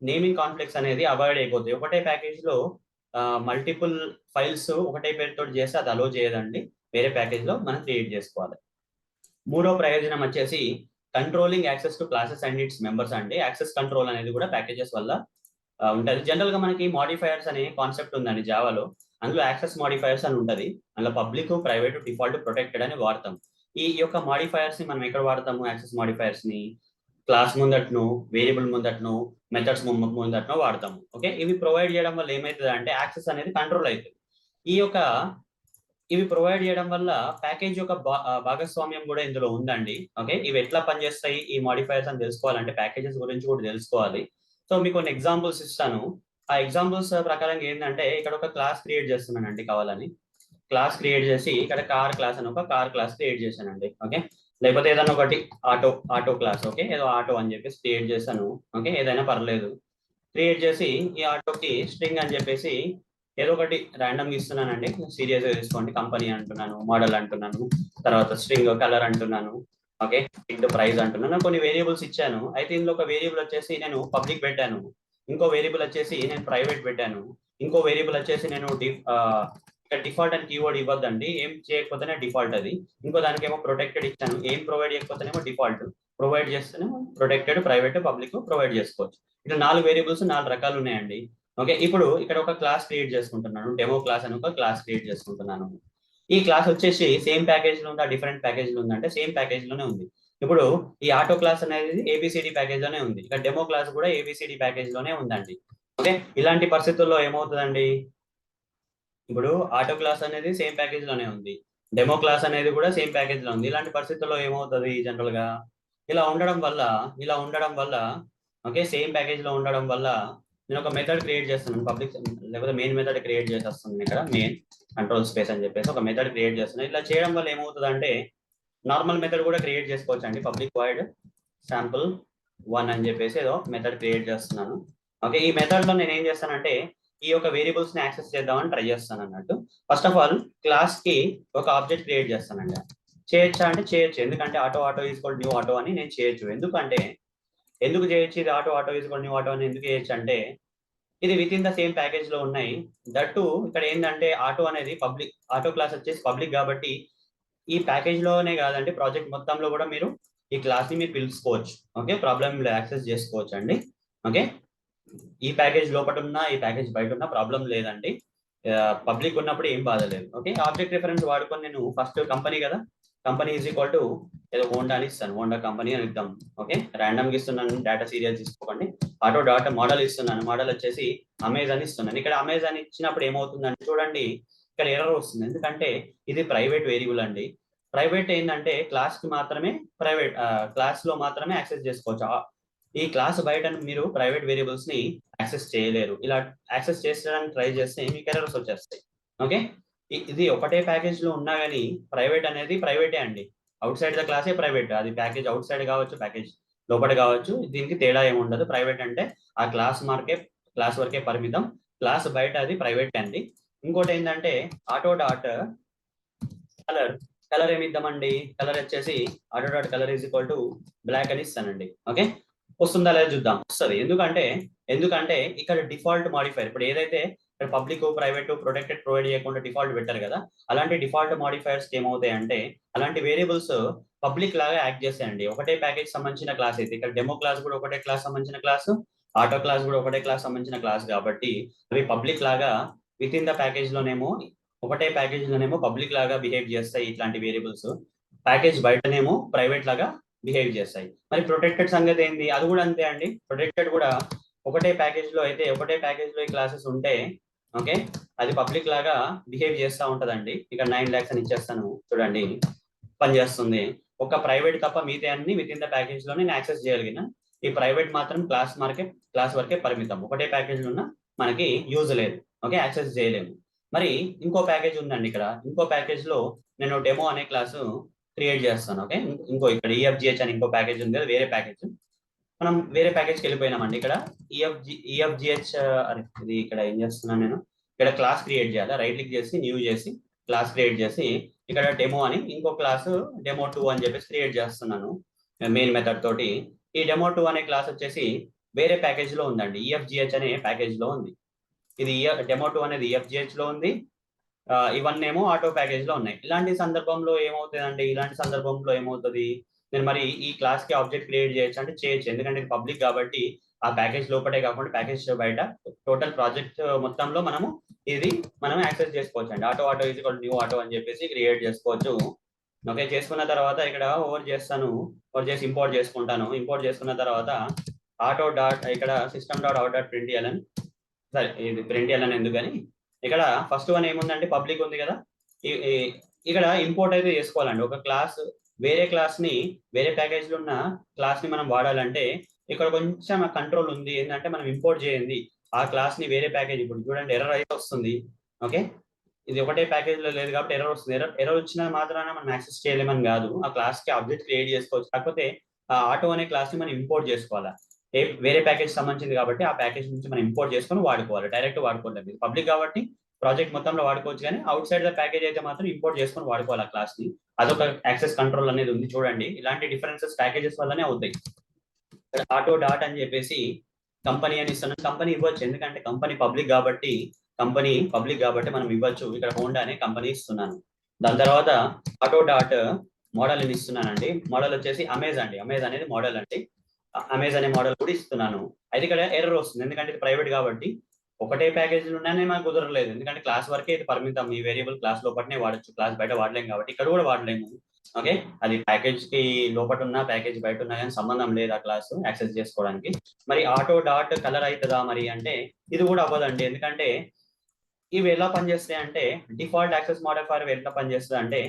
నేమింగ్ కాన్ఫ్లిక్ట్స్ అనేది అవాయిడ్ అయిపోతాయి. ఒకటే ప్యాకేజ్ లో మల్టిపుల్ ఫైల్స్ ఒకటే పేరుతో చేస్తే అది అలో చేయదండి, వేరే ప్యాకేజ్ లో మనం క్రియేట్ చేసుకోవాలి. మూడో ప్రయోజనం వచ్చేసి controlling access to classes and its members అండి. యాక్సెస్ కంట్రోల్ అనేది కూడా ప్యాకేజెస్ వల్ల ఉంటుంది. జనరల్ గా మనకి మాడిఫైయర్స్ అనే కాన్సెప్ట్ ఉందండి జావాలో. అందులో యాక్సెస్ మాడిఫైయర్స్ అని ఉంటుంది. అందులో పబ్లిక్, ప్రైవేట్, డిఫాల్ట్, ప్రొటెక్టెడ్ అని వాడతాం. ఈ యొక్క మాడిఫైయర్స్ ని మనం ఎక్కడ వాడతాము? యాక్సెస్ మాడిఫైయర్స్ ని క్లాస్ ముందట్ను, వేరియబుల్ ముందట్ను, మెథడ్స్ ముందట్ను వాడతాము. ఓకే, ఇవి ప్రొవైడ్ చేయడం వల్ల ఏమవుతుంది అంటే యాక్సెస్ అనేది కంట్రోల్ అవుతుంది. ఇవి ప్రొవైడ్ చేయడం వల్ల ప్యాకేజ్ యొక్క భాగస్వామ్యం కూడా ఇందులో ఉందండి. ఓకే, ఇవి ఎట్లా పనిచేస్తాయి ఈ మాడిఫైయర్స్ అని తెలుసుకోవాలంటే ప్యాకేజెస్ గురించి కూడా తెలుసుకోవాలి. సో మీకు కొన్ని ఎగ్జాంపుల్స్ ఇస్తాను. ఆ ఎగ్జాంపుల్స్ ప్రకారం ఏంటంటే ఇక్కడ ఒక క్లాస్ క్రియేట్ చేస్తున్నానండి, కావాలని క్లాస్ క్రియేట్ చేసి ఇక్కడ కార్ క్లాస్ అని ఒక కార్ క్లాస్ క్రియేట్ చేశానండి. ఓకే, లేకపోతే ఏదైనా ఒకటి ఆటో క్లాస్, ఓకే, ఏదో ఆటో అని చెప్పేసి క్రియేట్ చేశాను. ఓకే, ఏదైనా పర్లేదు. క్రియేట్ చేసి ఈ ఆటోకి స్ట్రింగ్ అని చెప్పేసి ఏదో ఒకటి ర్యాండమ్ ఇస్తున్నానండి. సీరియస్ గా తీసుకోండి. కంపెనీ అంటున్నాను, మోడల్ అంటున్నాను, తర్వాత స్ట్రింగ్ కలర్ అంటున్నాను. ఓకే, ఇంటూ ప్రైస్ అంటున్నాను. కొన్ని వేరియబుల్స్ ఇచ్చాను. అయితే ఇందులో ఒక వేరియబుల్ వచ్చేసి నేను పబ్లిక్ పెట్టాను, ఇంకో వేరియబుల్ వచ్చేసి నేను ప్రైవేట్ పెట్టాను, ఇంకో వేరియబుల్ వచ్చేసి నేను ఇక్కడ డిఫాల్ట్ అని కీవర్డ్ ఇవ్వద్దండి, ఏం చేయకపోతేనే డిఫాల్ట్ అది. ఇంకో దానికేమో ప్రొటెక్టెడ్ ఇచ్చాను, ఏం ప్రొవైడ్ చేయకపోతేనేమో డిఫాల్ట్, ప్రొవైడ్ చేస్తేనేమో ప్రొటెక్టెడ్, ప్రైవేట్, పబ్లిక్ ప్రొవైడ్ చేసుకోవచ్చు. ఇట్లా 4 వేరియబుల్స్ 4 రకాలు ఉన్నాయండి. ఓకే, ఇప్పుడు ఇక్కడ ఒక క్లాస్ క్రియేట్ చేసుకుంటున్నాను, డెమో క్లాస్ అని ఒక క్లాస్ క్రియేట్ చేసుకుంటున్నాను. ఈ క్లాస్ వచ్చేసి సేమ్ ప్యాకేజ్ లో ఉందా, డిఫరెంట్ ప్యాకేజ్ లో ఉందంటే సేమ్ ప్యాకేజ్ లోనే ఉంది. ఇప్పుడు ఈ ఆటో క్లాస్ అనేది ఏబిసిడి ప్యాకేజ్ లోనే ఉంది, ఇక్కడ డెమో క్లాస్ కూడా ఏబిసిడి ప్యాకేజ్ లోనే ఉందండి. ఓకే, ఇలాంటి పరిస్థితుల్లో ఏమవుతుందండి, ఇప్పుడు ఆటో క్లాస్ అనేది సేమ్ ప్యాకేజ్ లోనే ఉంది, డెమో క్లాస్ అనేది కూడా సేమ్ ప్యాకేజ్ లో ఉంది. ఇలాంటి పరిస్థితుల్లో ఏమవుతుంది, జనరల్ గా ఇలా ఉండడం వల్ల ఓకే, సేమ్ ప్యాకేజ్ లో ఉండడం వల్ల నేను ఒక మెథడ్ క్రియేట్ చేస్తున్నాను, పబ్లిక్ లేకపోతే మెయిన్ మెథడ్ క్రియేట్ చేసేస్తున్నాను. ఇక్కడ మెయిన్ కంట్రోల్ స్పేస్ అని చెప్పేసి ఒక మెథడ్ క్రియేట్ చేస్తున్నాను. ఇట్లా చేయడం వల్ల ఏమవుతుంది అంటే నార్మల్ మెథడ్ కూడా క్రియేట్ చేసుకోవచ్చు అండి. పబ్లిక్ వాయిడ్ sample1 అని చెప్పేసి ఏదో మెథడ్ క్రియేట్ చేస్తున్నాను. ఓకే, ఈ మెథడ్ లో నేను ఏం చేస్తానంటే ఈ యొక్క వేరియబుల్స్ ని యాక్సెస్ చేద్దామని ట్రై చేస్తాను అన్నట్టు. ఫస్ట్ ఆఫ్ ఆల్ క్లాస్ కి ఒక ఆబ్జెక్ట్ క్రియేట్ చేస్తానండి. చేయొచ్చా అంటే చేయొచ్చు, ఎందుకంటే ఆటో ఈక్వల్ న్యూ ఆటో అని నేను చేయొచ్చు. ఎందుకు చేయొచ్చు ఇది ఆటో ఈక్వల్ న్యూ ఆటో అని ఎందుకు చేయొచ్చు అంటే ఇది with in the same package లో ఉన్నాయి. దట్టు ఇక్కడ ఏంటంటే ఆటో క్లాస్ వచ్చేసి పబ్లిక్ కాబట్టి ఈ ప్యాకేజ్ లోనే కాదండి, ప్రాజెక్ట్ మొత్తంలో కూడా మీరు ఈ క్లాస్ ని మీరు పిలుచుకోవచ్చు. ఓకే, ప్రాబ్లం యాక్సెస్ చేసుకోవచ్చు అండి. ఓకే, ఈ ప్యాకేజ్ లోపల ఉన్నా ఈ ప్యాకేజ్ బయట ఉన్నా ప్రాబ్లం లేదండి, పబ్లిక్ ఉన్నప్పుడు ఏం బాధ లేదు. ఓకే, ఆబ్జెక్ట్ రిఫరెన్స్ వాడుకొని నేను ఫస్ట్ కంపెనీ కదా, కంపెనీ ఈజ్ ఈక్వల్ టు ఏదో హోండా అని ఇస్తాను, హోండా కంపెనీ అని ఇద్దాం. ఓకే, ర్యాండమ్ గా ఇస్తున్నాను, డేటా సీరియల్ తీసుకోకండి. ఆటో డాటా మోడల్ ఇస్తున్నాను, మోడల్ వచ్చేసి అమెజాన్ ఇస్తున్నాను. ఇక్కడ అమెజాన్ ఇచ్చినప్పుడు ఏమవుతుందంటే చూడండి, ఇక్కడ ఎర్రర్ వస్తుంది. ఎందుకంటే ఇది ప్రైవేట్ వేరియబుల్ అండి. ప్రైవేట్ ఏంటంటే క్లాస్ కి మాత్రమే క్లాస్ లో మాత్రమే యాక్సెస్ చేసుకోవచ్చు. ఈ క్లాస్ బయట మీరు ప్రైవేట్ వేరియబుల్స్ ని యాక్సెస్ చేయలేరు. ఇలా యాక్సెస్ చేసడానికి ట్రై చేస్తే మీకు ఎర్రర్స్ వచ్చేస్తాయి. ఓకే, ఇది ఒకటే ప్యాకేజ్ లో ఉన్నా కానీ ప్రైవేట్ అనేది ప్రైవేటే అండి, అవుట్ సైడ్ ద క్లాసే ప్రైవేట్. అది ప్యాకేజ్ అవుట్ సైడ్ కావచ్చు, ప్యాకేజ్ లోపల కావచ్చు, దీనికి తేడా ఏమి ఉండదు. ప్రైవేట్ అంటే ఆ క్లాస్ వరకే పరిమితం, క్లాస్ బయట అది ప్రైవేట్ అండి. ఇంకోటి ఏంటంటే ఆటో డాట్ కలర్. కలర్ ఏమి ఇద్దామండి? కలర్ వచ్చేసి auto dot colour is equal to black అని ఇస్తానండి. ఓకే, వస్తుందా లేదా చూద్దాం. వస్తుంది. ఎందుకంటే ఇక్కడ డిఫాల్ట్ మాడిఫైర్, ఇప్పుడు ఏదైతే పబ్లిక్, ప్రైవేట్, ప్రొటెక్టెడ్ ప్రొవైడ్ చేయకుండా డిఫాల్ట్ పెట్టారు కదా, అలాంటి డిఫాల్ట్ మాడిఫైర్స్ ఏమవుతాయి అంటే అలాంటి వేరియబుల్స్ పబ్లిక్ లాగా యాక్ట్ చేస్తాయండి. ఒకటే ప్యాకేజ్ సంబంధించిన క్లాస్ అయితే ఇక్కడ డెమో క్లాస్ కూడా ఒకటే క్లాస్ సంబంధించిన క్లాస్, ఆటో క్లాస్ కూడా ఒకటే క్లాస్ సంబంధించిన క్లాస్ కాబట్టి అవి పబ్లిక్ లాగా విత్ ఇన్ ద ప్యాకేజ్ లోనేమో ఒకటే ప్యాకేజ్ లోనేమో పబ్లిక్ లాగా బిహేవ్ చేస్తాయి ఇట్లాంటి వేరియబుల్స్, ప్యాకేజ్ బయటనేమో ప్రైవేట్ లాగా బిహేవ్ చేస్తాయి. మరి ప్రొటెక్టెడ్ సంగతి ఏంది? అది కూడా అంతే అండి. ప్రొటెక్టెడ్ కూడా ఒకటే ప్యాకేజ్ లో అయితే ఒకటే ప్యాకేజ్ లో ఈ క్లాసెస్ ఉంటే ఓకే అది పబ్లిక్ లాగా బిహేవ్ చేస్తూ ఉంటదండి. ఇక్కడ 9 lakhs అని ఇచ్చేస్తాను చూడండి, పనిచేస్తుంది. ఒక ప్రైవేట్ తప్ప మిగతా అన్ని విత్ ఇన్ ద ప్యాకేజ్ లో నేను యాక్సెస్ చేయగలిగిన, ఈ ప్రైవేట్ మాత్రం క్లాస్ వరకే పరిమితం. ఒకటే ప్యాకేజ్ ఉన్న మనకి యూజ్ లేదు, ఓకే, యాక్సెస్ చేయలేము. మరి ఇంకో ప్యాకేజ్ ఉందండి. ఇక్కడ ఇంకో ప్యాకేజ్ లో నేను డెమో అనే క్లాసు క్రియేట్ చేస్తాను. ఓకే, ఇంకో ఇక్కడ EFGH అని ఇంకో ప్యాకేజ్ ఉంది కదా, వేరే ప్యాకేజ్. మనం వేరే ప్యాకేజ్కి వెళ్ళిపోయినామండి. ఇక్కడ EFGH ఇది ఇక్కడ ఏం చేస్తున్నాను నేను, ఇక్కడ క్లాస్ క్రియేట్ చేయాలి. రైట్ క్లిక్ చేసి న్యూ చేసి క్లాస్ క్రియేట్ చేసి ఇక్కడ డెమో అని ఇంకో క్లాస్ డెమో 2 అని చెప్పేసి క్రియేట్ చేస్తున్నాను మెయిన్ మెథడ్ తోటి. ఈ డెమో 2 అనే క్లాస్ వచ్చేసి వేరే ప్యాకేజ్ లో ఉందండి, EFGH అనే ప్యాకేజ్ లో ఉంది. ఇది డెమో 2 అనేది EFGH లో ఉంది, ఇవన్నీ ఏమో ఆటో ప్యాకేజ్ లో ఉన్నాయి. ఇలాంటి సందర్భంలో ఏమవుతుంది, నేను మరి ఈ క్లాస్ కి ఆబ్జెక్ట్ క్రియేట్ చేయొచ్చు అంటే చేయొచ్చు, ఎందుకంటే ఇది పబ్లిక్ కాబట్టి ఆ ప్యాకేజ్ లోపటే కాకుండా ప్యాకేజ్ బయట టోటల్ ప్రాజెక్ట్ మొత్తంలో మనం యాక్సెస్ చేసుకోవచ్చు అండి. Auto is equal new auto అని చెప్పేసి క్రియేట్ చేసుకోవచ్చు. ఓకే, చేసుకున్న తర్వాత ఇక్కడ ఓవర్ చేసి ఇంపోర్ట్ చేసుకుంటాను. ఇంపోర్ట్ చేసుకున్న తర్వాత ఆటో డాట్ ఇక్కడ system dot out dot println, సరే ఇది ప్రింట్ఎల్ఎన్ ఎందుకని, ఇక్కడ ఫస్ట్ వన్ ఏముందంటే పబ్లిక్ ఉంది కదా, ఇక్కడ ఇంపోర్ట్ అయితే చేసుకోవాలండి. ఒక క్లాస్ వేరే ప్యాకేజ్ లో ఉన్న క్లాస్ ని మనం వాడాలంటే ఇక్కడ కొంచెం కంట్రోల్ ఉంది. ఏంటంటే మనం ఇంపోర్ట్ చేయండి ఆ క్లాస్ ని వేరే ప్యాకేజ్, ఇప్పుడు చూడండి ఎర్రర్ అయితే వస్తుంది. ఓకే, ఇది ఒకటే ప్యాకేజ్ లో లేదు కాబట్టి ఎర్రర్ వస్తుంది. ఎర్రర్ వచ్చిన మాత్రాన మనం యాక్సెస్ చేయలేమని కాదు, ఆ క్లాస్ కి ఆబ్జెక్ట్ క్రియేట్ చేసుకోవచ్చు. కాకపోతే ఆ ఆటో అనే క్లాస్ ని మనం ఇంపోర్ట్ చేసుకోవాలి. వేరే ప్యాకేజ్ సంబంధించింది కాబట్టి ఆ ప్యాకేజ్ నుంచి మనం ఇంపోర్ట్ చేసుకొని వాడుకోవాలి, డైరెక్ట్ వాడుకోలేదు. ఇది పబ్లిక్ కాబట్టి ప్రాజెక్ట్ మొత్తంలో వాడుకోవచ్చు, కానీ అవుట్ సైడ్ ద ప్యాకేజ్ అయితే మాత్రం ఇంపోర్ట్ చేసుకొని వాడుకోవాలి ఆ క్లాస్ ని. అదొక యాక్సెస్ కంట్రోల్ అనేది ఉంది చూడండి. ఇలాంటి డిఫరెన్సెస్ ప్యాకేజెస్ వల్లనే అవుతాయి. ఆటో డాట్ అని చెప్పేసి కంపెనీ అని ఇస్తున్నాను. కంపెనీ ఇవ్వచ్చు, ఎందుకంటే కంపెనీ పబ్లిక్ కాబట్టి మనం ఇవ్వచ్చు. ఇక్కడ హోండా అనే కంపెనీ ఇస్తున్నాను. దాని తర్వాత ఆటో డాట్ మోడల్ అని ఇస్తున్నానండి. మోడల్ వచ్చేసి అమేజ్ అనేది మోడల్ అండి. అమేజ్ అనే మోడల్ కూడా ఇస్తున్నాను. అయితే ఇక్కడ ఎర్రర్ వస్తుంది, ఎందుకంటే ఇది ప్రైవేట్ కాబట్టి ఒకటే ప్యాకేజ్ ఉన్నానే మనకు కుదరలేదు, ఎందుకంటే క్లాస్ వరకే ఇది పరిమితం. ఈ వేరియబుల్ క్లాస్ లోపలనే వాడచ్చు, క్లాస్ బయట వాడలేము కాబట్టి ఇక్కడ కూడా వాడలేము. ఓకే, అది ప్యాకేజ్ కి లోపల ఉన్న ప్యాకేజ్ బయట ఉన్నా కానీ సంబంధం లేదు ఆ క్లాస్ యాక్సెస్ చేసుకోవడానికి. మరి ఆటో డాట్ కలర్ అవుతుందా మరి అంటే ఇది కూడా అవ్వదండి, ఎందుకంటే ఇవి ఎలా పనిచేస్తాయి అంటే డిఫాల్ట్ యాక్సెస్ మోడిఫైర్ ఎట్లా పనిచేస్తుంది అంటే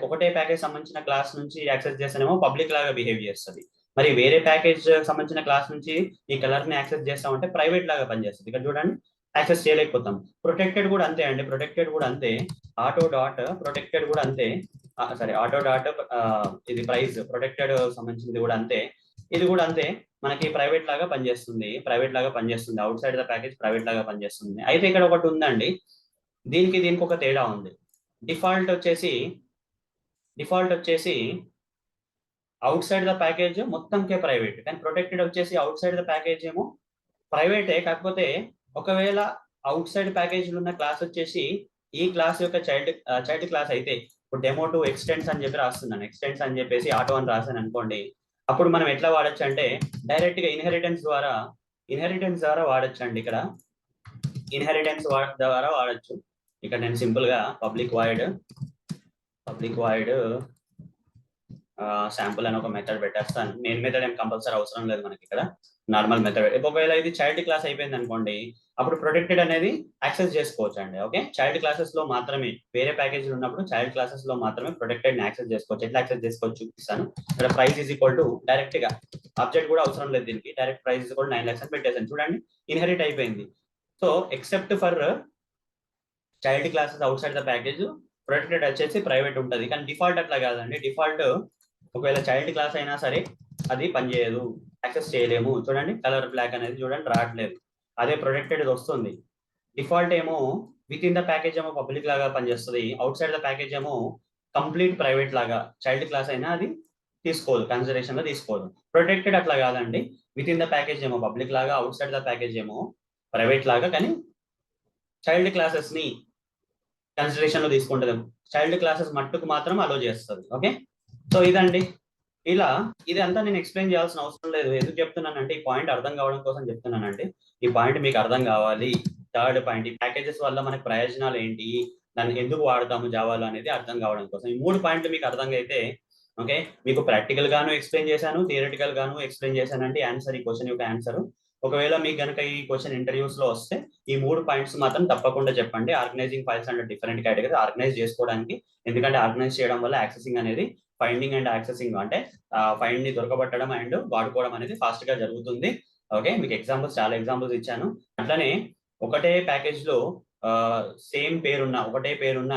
ఒకటే ప్యాకేజ్ సంబంధించిన క్లాస్ నుంచి యాక్సెస్ చేస్తేనేమో పబ్లిక్ లాగా బిహేవ్ చేస్తుంది. మరి వేరే ప్యాకేజ్ సంబంధించిన క్లాస్ నుంచి ఈ కలర్ ని యాక్సెస్ చేస్తామంటే ప్రైవేట్ లాగా పనిచేస్తుంది. ఇక్కడ చూడండి యాక్సెస్ చేయలేకపోతాం. ప్రొటెక్టెడ్ కూడా అంతే అండి, ఆటో డాట్ ప్రొటెక్టెడ్ కూడా అంతే. సారీ, ఆటో డాట్ ఇది ప్రైస్ ప్రొటెక్టెడ్ సంబంధించింది కూడా అంతే. ఇది కూడా అంతే, మనకి ప్రైవేట్ లాగా పనిచేస్తుంది. Out side the package private లాగా పనిచేస్తుంది. అయితే ఇక్కడ ఒకటి ఉందండి, దీనికి ఒక తేడా ఉంది. డిఫాల్ట్ వచ్చేసి అవుట్ సైడ్ ద ప్యాకేజ్ మొత్తంకే ప్రైవేట్, కానీ ప్రొటెక్టెడ్ వచ్చేసి అవుట్ సైడ్ ద ప్యాకేజ్ ఏమో ప్రైవేటే. కాకపోతే ఒకవేళ అవుట్ సైడ్ ప్యాకేజ్ ఉన్న క్లాస్ వచ్చేసి ఈ క్లాస్ యొక్క చైల్డ్ క్లాస్ అయితే, ఇప్పుడు డెమో 2 ఎక్స్టెండ్స్ అని చెప్పి రాస్తున్నాను. ఎక్స్టెండ్స్ అని చెప్పేసి ఆటో అని రాశాను అనుకోండి, అప్పుడు మనం ఎట్లా వాడచ్చు అంటే డైరెక్ట్ గా ఇన్హెరిటెన్స్ ద్వారా వాడచ్చు అండి. ఇక్కడ ఇన్హెరిటెన్స్ ద్వారా వాడచ్చు. ఇక్కడ నేను సింపుల్ గా పబ్లిక్ వాయిడ్ శాంపుల్ అని ఒక మెథడ్ పెట్టేస్తాను. మెయిన్ మెథడ్ ఏం కంపల్సరీ అవసరం లేదు మనకి, ఇక్కడ నార్మల్ మెథడ్. ఒకవేళ ఇది చైల్డ్ క్లాస్ అయిపోయింది అనుకోండి, అప్పుడు ప్రొటెక్టెడ్ అనేది యాక్సెస్ చేసుకోవచ్చు అండి. ఓకే, చైల్డ్ క్లాసెస్ లో మాత్రమే, వేరే ప్యాకేజీలు ఉన్నప్పుడు చైల్డ్ క్లాసెస్ లో మాత్రమే ప్రొటెక్టెడ్ ని యాక్సెస్ చేసుకోవచ్చు. ఎట్లా యాక్సెస్ చేసుకోవచ్చు చూపిస్తాను. ఇక్కడ price is equal to direct గా ఆబ్జెక్ట్ కూడా అవసరం లేదు దీనికి, direct price is equal 9 lakhs అని పెట్టేసాను. చూడండి ఇన్హెరిట్ అయిపోయింది. So except for child classes out side the package protected వచ్చేసి ప్రైవేట్ ఉంటుంది. కానీ డిఫాల్ట్ అట్లా కాదండి. డిఫాల్ట్ ఒకవేళ చైల్డ్ క్లాస్ అయినా సరే అది పనిచేయదు, యాక్సెస్ చేయలేము. చూడండి కలర్ బ్లాక్ అనేది చూడండి రావట్లేదు, అదే ప్రొటెక్టెడ్ వస్తుంది. డిఫాల్ట్ ఏమో విత్ ఇన్ ద ప్యాకేజ్ ఏమో పబ్లిక్ లాగా పనిచేస్తుంది, అవుట్ సైడ్ ద ప్యాకేజ్ ఏమో కంప్లీట్ ప్రైవేట్ లాగా, చైల్డ్ క్లాస్ అయినా అది తీసుకోదు, కన్సిడరేషన్ లో తీసుకోదు. ప్రొటెక్టెడ్ అట్లా కాదండి, విత్ ఇన్ ద ప్యాకేజ్ ఏమో పబ్లిక్ లాగా, అవుట్ సైడ్ ద ప్యాకేజ్ ఏమో ప్రైవేట్ లాగా, కానీ చైల్డ్ క్లాసెస్ ని కన్సిడరేషన్ లో తీసుకుంటుంది, చైల్డ్ క్లాసెస్ మట్టుకు మాత్రం అలో చేస్తుంది. ఓకే, సో ఇదండి. ఇలా ఇది అంతా నేను ఎక్స్ప్లెయిన్ చేయాల్సిన అవసరం లేదు. ఎందుకు చెప్తున్నానంటే ఈ పాయింట్ అర్థం కావడం కోసం చెప్తున్నానండి. ఈ పాయింట్ మీకు అర్థం కావాలి. థర్డ్ పాయింట్, ఈ ప్యాకేజెస్ వల్ల మనకు ప్రయోజనాలు ఏంటి, దాన్ని ఎందుకు వాడతాము జావాలో అనేది అర్థం కావడం కోసం. ఈ 3 పాయింట్లు మీకు అర్థం అయితే ఓకే, మీకు ప్రాక్టికల్ గాను ఎక్స్ప్లెయిన్ చేశాను, థియరిటికల్ గాను ఎక్స్ప్లెయిన్ చేశానండి ఆన్సర్, ఈ క్వశ్చన్ యొక్క ఆన్సర్. ఒకవేళ మీకు కనుక ఈ క్వశ్చన్ ఇంటర్వ్యూస్ లో వస్తే ఈ 3 పాయింట్స్ మాత్రం తప్పకుండా చెప్పండి. Organizing files and different category, organize చేసుకోవడానికి, ఎందుకంటే ఆర్గనైజ్ చేయడం వల్ల యాక్సెసింగ్ అనేది, ఫైండింగ్ అండ్ యాక్సెసింగ్ అంటే ఫైండ్ ని దొరకబట్టడం అండ్ వాడుకోవడం అనేది ఫాస్ట్ గా జరుగుతుంది. ఓకే, మీకు ఎగ్జాంపుల్స్, చాలా ఎగ్జాంపుల్స్ ఇచ్చాను. అట్లనే ఒకటే ప్యాకేజ్ లో సేమ్ పేరున్న, ఒకటే పేరున్న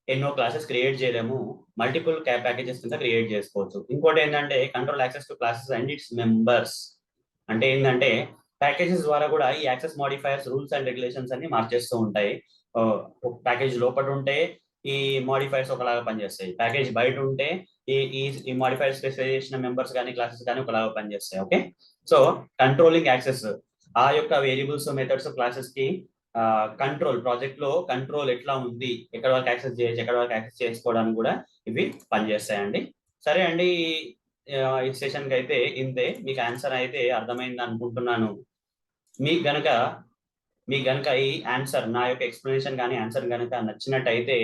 ఎన్నో క్లాసెస్ క్రియేట్ చేయలేము, మల్టిపుల్ ప్యాకేజెస్ కింద క్రియేట్ చేసుకోవచ్చు. ఇంకోటి ఏంటంటే control access to classes and its members. అంటే ఏంటంటే ప్యాకేజెస్ ద్వారా కూడా ఈ access modifiers, rules and regulations అన్ని మార్చేస్తూ ఉంటాయి. ప్యాకేజ్ లోపల ఉంటే ఈ మోడిఫైర్స్ ఒకలాగా పనిచేస్తాయి, ప్యాకేజ్ బయట ఉంటే ఈ ఈ మోడిఫైర్ స్పెసిఫై చేసిన మెంబర్స్ కానీ క్లాసెస్ కానీ ఒకలాగా పనిచేస్తాయి. ఓకే, సో కంట్రోలింగ్ యాక్సెస్, ఆ యొక్క వేరియబుల్స్, మెథడ్స్, క్లాసెస్ కి కంట్రోల్, ప్రాజెక్ట్ లో కంట్రోల్ ఎట్లా ఉంది, ఎక్కడ వరకు యాక్సెస్ చేయొచ్చు, ఎక్కడ వరకు యాక్సెస్ చేసుకోవడానికి కూడా ఇవి పనిచేస్తాయండి. సరే అండి, ఈ సెషన్ కి అయితే ఇంతే. మీకు ఆన్సర్ అయితే అర్థమైంది అనుకుంటున్నాను. మీకు గనక ఈ ఆన్సర్, నా యొక్క ఎక్స్ప్లెనేషన్ కానీ ఆన్సర్ కనుక నచ్చినట్టయితే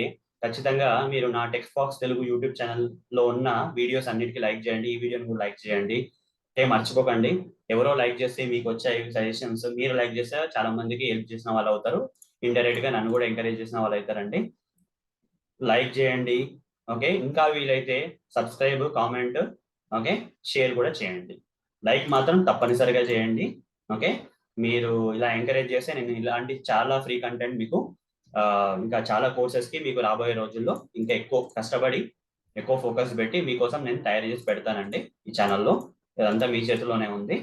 ఖచ్చితంగా మీరు నా టెక్స్ట్ బాక్స్ తెలుగు యూట్యూబ్ ఛానల్లో ఉన్న వీడియోస్ అన్నిటికీ లైక్ చేయండి, ఈ వీడియోని కూడా లైక్ చేయండి. మర్చిపోకండి, ఎవరో లైక్ చేస్తే మీకు వచ్చే సజెషన్స్, మీరు లైక్ చేస్తే చాలా మందికి హెల్ప్ చేసిన వాళ్ళు అవుతారు, ఇండైరెక్ట్ గా నన్ను కూడా ఎంకరేజ్ చేసిన వాళ్ళు అవుతారండి. లైక్ చేయండి. ఓకే, ఇంకా వీలైతే సబ్స్క్రైబ్, కామెంట్, ఓకే, షేర్ కూడా చేయండి. లైక్ మాత్రం తప్పనిసరిగా చేయండి. ఓకే, మీరు ఇలా ఎంకరేజ్ చేస్తే నేను ఇలాంటి చాలా ఫ్రీ కంటెంట్ మీకు, ఇంకా చాలా కోర్సెస్ కి మీకు రాబోయే రోజుల్లో ఇంకా ఎక్కువ కష్టపడి, ఎక్కువ ఫోకస్ పెట్టి మీకోసం నేను తయారు చేసి పెడతానండి ఈ ఛానల్లో. ఇదంతా మీ చేతిలోనే ఉంది.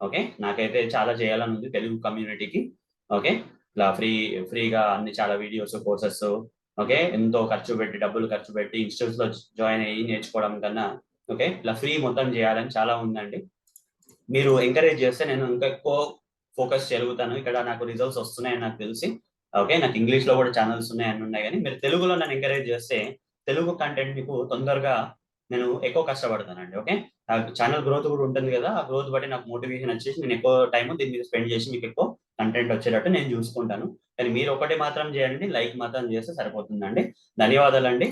ఓకే, నాకైతే చాలా చేయాలని ఉంది తెలుగు కమ్యూనిటీకి. ఓకే, ఇలా ఫ్రీగా అన్ని చాలా వీడియోస్, కోర్సెస్, ఓకే, ఎంతో డబ్బులు ఖర్చు పెట్టి ఇన్స్టిట్యూట్స్ లో జాయిన్ అయ్యి నేర్చుకోవడం కన్నా ఓకే, ఇలా ఫ్రీ మొత్తం చేయాలని చాలా ఉందండి. మీరు ఎంకరేజ్ చేస్తే నేను ఇంకా ఎక్కువ ఫోకస్ చేయగలుగుతాను. ఇక్కడ నాకు రిజల్ట్స్ వస్తున్నాయని నాకు తెలిసి, ఓకే, నాకు ఇంగ్లీష్ లో కూడా ఛానల్స్ ఉన్నాయని ఉన్నాయి, కానీ మీరు తెలుగులో నన్ను ఎంకరేజ్ చేస్తే తెలుగు కంటెంట్ మీకు తొందరగా నేను ఎక్కువ కష్టపడతానండి. ఓకే, నాకు ఛానల్ గ్రోత్ కూడా ఉంటుంది కదా, ఆ గ్రోత్ బట్టి నాకు మోటివేషన్ వచ్చేసి నేను ఎక్కువ టైం దీని మీద స్పెండ్ చేసి మీకు ఎక్కువ కంటెంట్ వచ్చేటట్టు నేను చూసుకుంటాను. కానీ మీరు ఒకటి మాత్రం చేయండి, లైక్ మాత్రం చేస్తే సరిపోతుందండి. ధన్యవాదాలండి,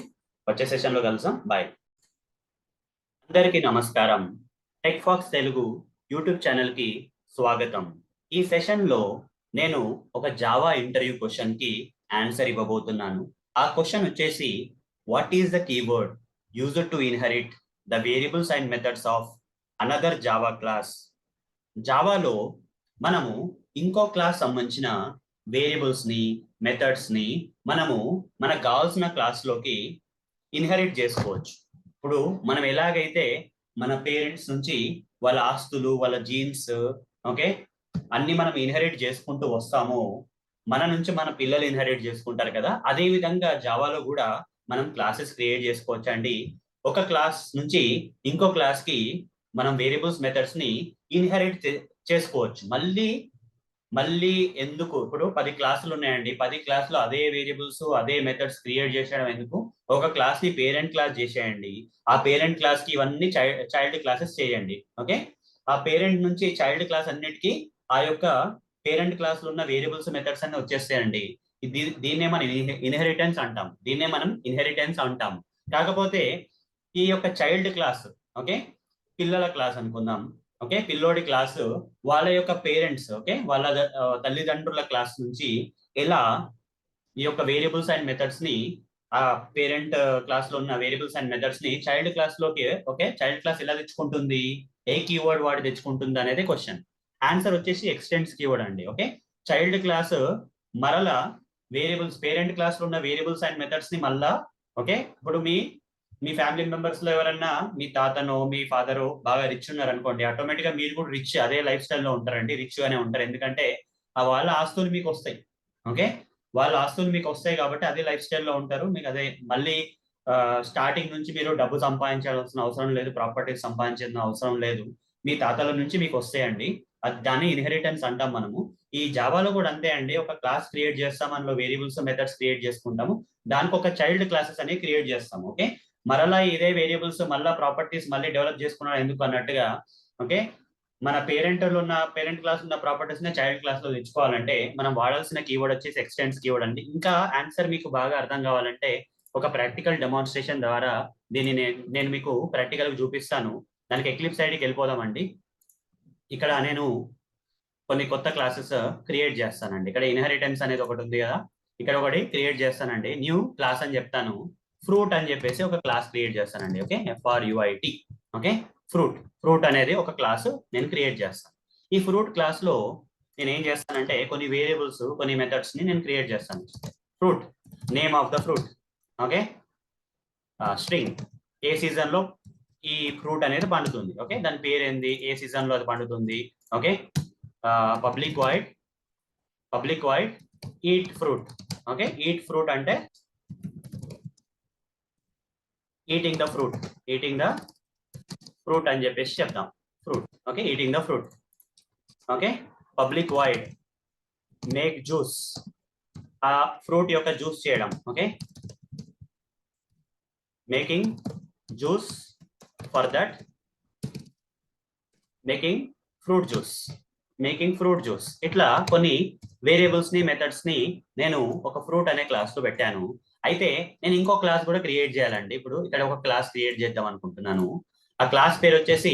వచ్చే సెషన్లో కలుసాం, బాయ్. అందరికీ నమస్కారం, టెక్ ఫాక్స్ తెలుగు యూట్యూబ్ ఛానల్కి స్వాగతం. ఈ సెషన్లో నేను ఒక జావా ఇంటర్వ్యూ క్వశ్చన్కి ఆన్సర్ ఇవ్వబోతున్నాను. ఆ క్వశ్చన్ వచ్చేసి, what is the keyword used to inherit the variables and methods of another Java class? జావాలో మనము ఇంకో క్లాస్ సంబంధించిన వేరియబుల్స్ని, మెథడ్స్ని మనము మనకు కావాల్సిన క్లాస్లోకి ఇన్హెరిట్ చేసుకోవచ్చు. ఇప్పుడు మనం ఎలాగైతే మన పేరెంట్స్ నుంచి వాళ్ళ ఆస్తులు, వాళ్ళ జీన్స్, ఓకే, అన్ని మనం ఇన్హెరిట్ చేసుకుంటూ వస్తామో, మన నుంచి మన పిల్లలు ఇన్హెరిట్ చేసుకుంటారు కదా, అదే విధంగా జావాలో కూడా మనం క్లాసెస్ క్రియేట్ చేసుకోవచ్చు అండి. ఒక క్లాస్ నుంచి ఇంకో క్లాస్ కి మనం వేరియబుల్స్, మెథడ్స్ ని ఇన్హెరిట్ చేసుకోవచ్చు. మళ్ళీ ఎందుకు? ఇప్పుడు 10 క్లాసులు ఉన్నాయండి, 10 క్లాసులు అదే వేరియబుల్స్, అదే మెథడ్స్ క్రియేట్ చేసేయడం ఎందుకు? ఒక క్లాస్ ని పేరెంట్ క్లాస్ చేసేయండి, ఆ పేరెంట్ క్లాస్ కి ఇవన్నీ చైల్డ్ క్లాసెస్ చేయండి. ఓకే, ఆ పేరెంట్ నుంచి చైల్డ్ క్లాస్ అన్నిటికీ ఆ యొక్క పేరెంట్ క్లాస్ లో ఉన్న వేరియబుల్స్, మెథడ్స్ అన్ని వచ్చేస్తాయండి. దీన్నే మనం ఇన్హెరిటెన్స్ అంటాం. కాకపోతే ఈ యొక్క చైల్డ్ క్లాస్, ఓకే, పిల్లల క్లాస్ అనుకుందాం. ఓకే, పిల్లోడి క్లాసు వాళ్ళ యొక్క పేరెంట్స్, ఓకే, వాళ్ళ తల్లిదండ్రుల క్లాస్ నుంచి ఎలా ఈ యొక్క వేరియబుల్స్ అండ్ మెథడ్స్ ని, ఆ పేరెంట్ క్లాస్ లో ఉన్న వేరియబుల్స్ అండ్ మెథడ్స్ ని చైల్డ్ క్లాస్ లోకి, ఓకే, చైల్డ్ క్లాస్ ఎలా తెచ్చుకుంటుంది, ఏ కీవర్డ్ వాడి తెచ్చుకుంటుంది అనేది క్వశ్చన్. ఆన్సర్ వచ్చేసి ఎక్స్టెండ్స్ కీవర్డ్ అండి. ఓకే, చైల్డ్ క్లాస్ మరలా వేరియబుల్స్, పేరెంట్ క్లాస్ లో ఉన్న వేరియబుల్స్ అండ్ మెథడ్స్ ని మళ్ళా, ఓకే, ఇప్పుడు మీ ఫ్యామిలీ మెంబర్స్ లో ఎవరన్నా మీ తాతనో మీ ఫాదరో బాగా రిచ్ ఉన్నారు అనుకోండి, ఆటోమేటిక్ గా మీరు కూడా అదే లైఫ్ స్టైల్లో ఉంటారండి, రిచ్ గానే ఉంటారు, ఎందుకంటే ఆ వాళ్ళ ఆస్తులు మీకు వస్తాయి. ఓకే, వాళ్ళ ఆస్తులు మీకు వస్తాయి కాబట్టి అదే లైఫ్ స్టైల్లో ఉంటారు. మీకు అదే మళ్ళీ స్టార్టింగ్ నుంచి మీరు డబ్బు సంపాదించాల్సిన అవసరం లేదు, ప్రాపర్టీస్ సంపాదించాల్సిన అవసరం లేదు. మీ తాతల నుంచి మీకు వస్తాయండి. దాన్ని ఇన్హెరిటెన్స్ అంటాం మనము. ఈ జావాలో కూడా అంతే అండి. ఒక క్లాస్ క్రియేట్ చేస్తాం, అందులో వేరియబుల్స్ మెథడ్స్ క్రియేట్ చేసుకుంటాము. దానికి ఒక చైల్డ్ క్లాసెస్ అనేవి క్రియేట్ చేస్తాము. ఓకే, మరలా ఇదే వేరియబుల్స్ మళ్ళీ ప్రాపర్టీస్ మళ్ళీ డెవలప్ చేసుకున్నాడు ఎందుకు అన్నట్టుగా. ఓకే, మన పేరెంట్ క్లాస్ ఉన్న ప్రాపర్టీస్ ని చైల్డ్ క్లాస్ లో తెచ్చుకోవాలంటే మనం వాడాల్సిన కీవర్డ్ వచ్చేసి ఎక్స్టెండ్స్ కీవర్డ్ అండి. ఇంకా ఆన్సర్ మీకు బాగా అర్థం కావాలంటే ఒక ప్రాక్టికల్ డెమాన్స్ట్రేషన్ ద్వారా దీన్ని నేను మీకు ప్రాక్టికల్ గా చూపిస్తాను. దానికి ఎక్లిప్స్ ఐడికి వెళ్ళిపోదామండి. ఇక్కడ నేను కొన్ని కొత్త క్లాసెస్ క్రియేట్ చేస్తానండి. ఇక్కడ ఇన్హెరిటెన్స్ అనేది ఒకటి ఉంది కదా, ఇక్కడ ఒకటి క్రియేట్ చేస్తానండి. న్యూ క్లాస్ అని చెప్తాను, ఫ్రూట్ అని చెప్పేసి ఒక క్లాస్ క్రియేట్ చేస్తానండి. Okay, FRUIT. ఓకే, ఫ్రూట్ అనేది ఒక క్లాస్ నేను క్రియేట్ చేస్తాను. ఈ ఫ్రూట్ క్లాస్ లో నేను ఏం చేస్తానంటే కొన్ని వేరియబుల్స్, కొన్ని మెథడ్స్ ని నేను క్రియేట్ చేస్తాను. Fruit, name of the fruit. Okay, string, A season లో ఈ ఫ్రూట్ అనేది పండుతుంది. ఓకే, దాని పేరు ఏంది, ఏ సీజన్ లో అది పండుతుంది. Okay, public wide eat fruit. Okay, eat fruit అంటే ఈటింగ్ ద ఫ్రూట్ అని చెప్పేసి చెప్తాం. Fruit. Okay, eating the fruit. Okay, public wide make juice, ఆ ఫ్రూట్ యొక్క జ్యూస్ చేయడం. Okay, making juice for that, making fruit juice. ఇట్లా కొన్ని variables ని, మెథడ్స్ ని నేను ఒక ఫ్రూట్ అనే క్లాస్ లో పెట్టాను. అయితే నేను ఇంకో క్లాస్ కూడా క్రియేట్ చేయాలండి. ఇప్పుడు ఇక్కడ ఒక క్లాస్ క్రియేట్ చేద్దాం అనుకుంటున్నాను. ఆ క్లాస్ పేరు వచ్చేసి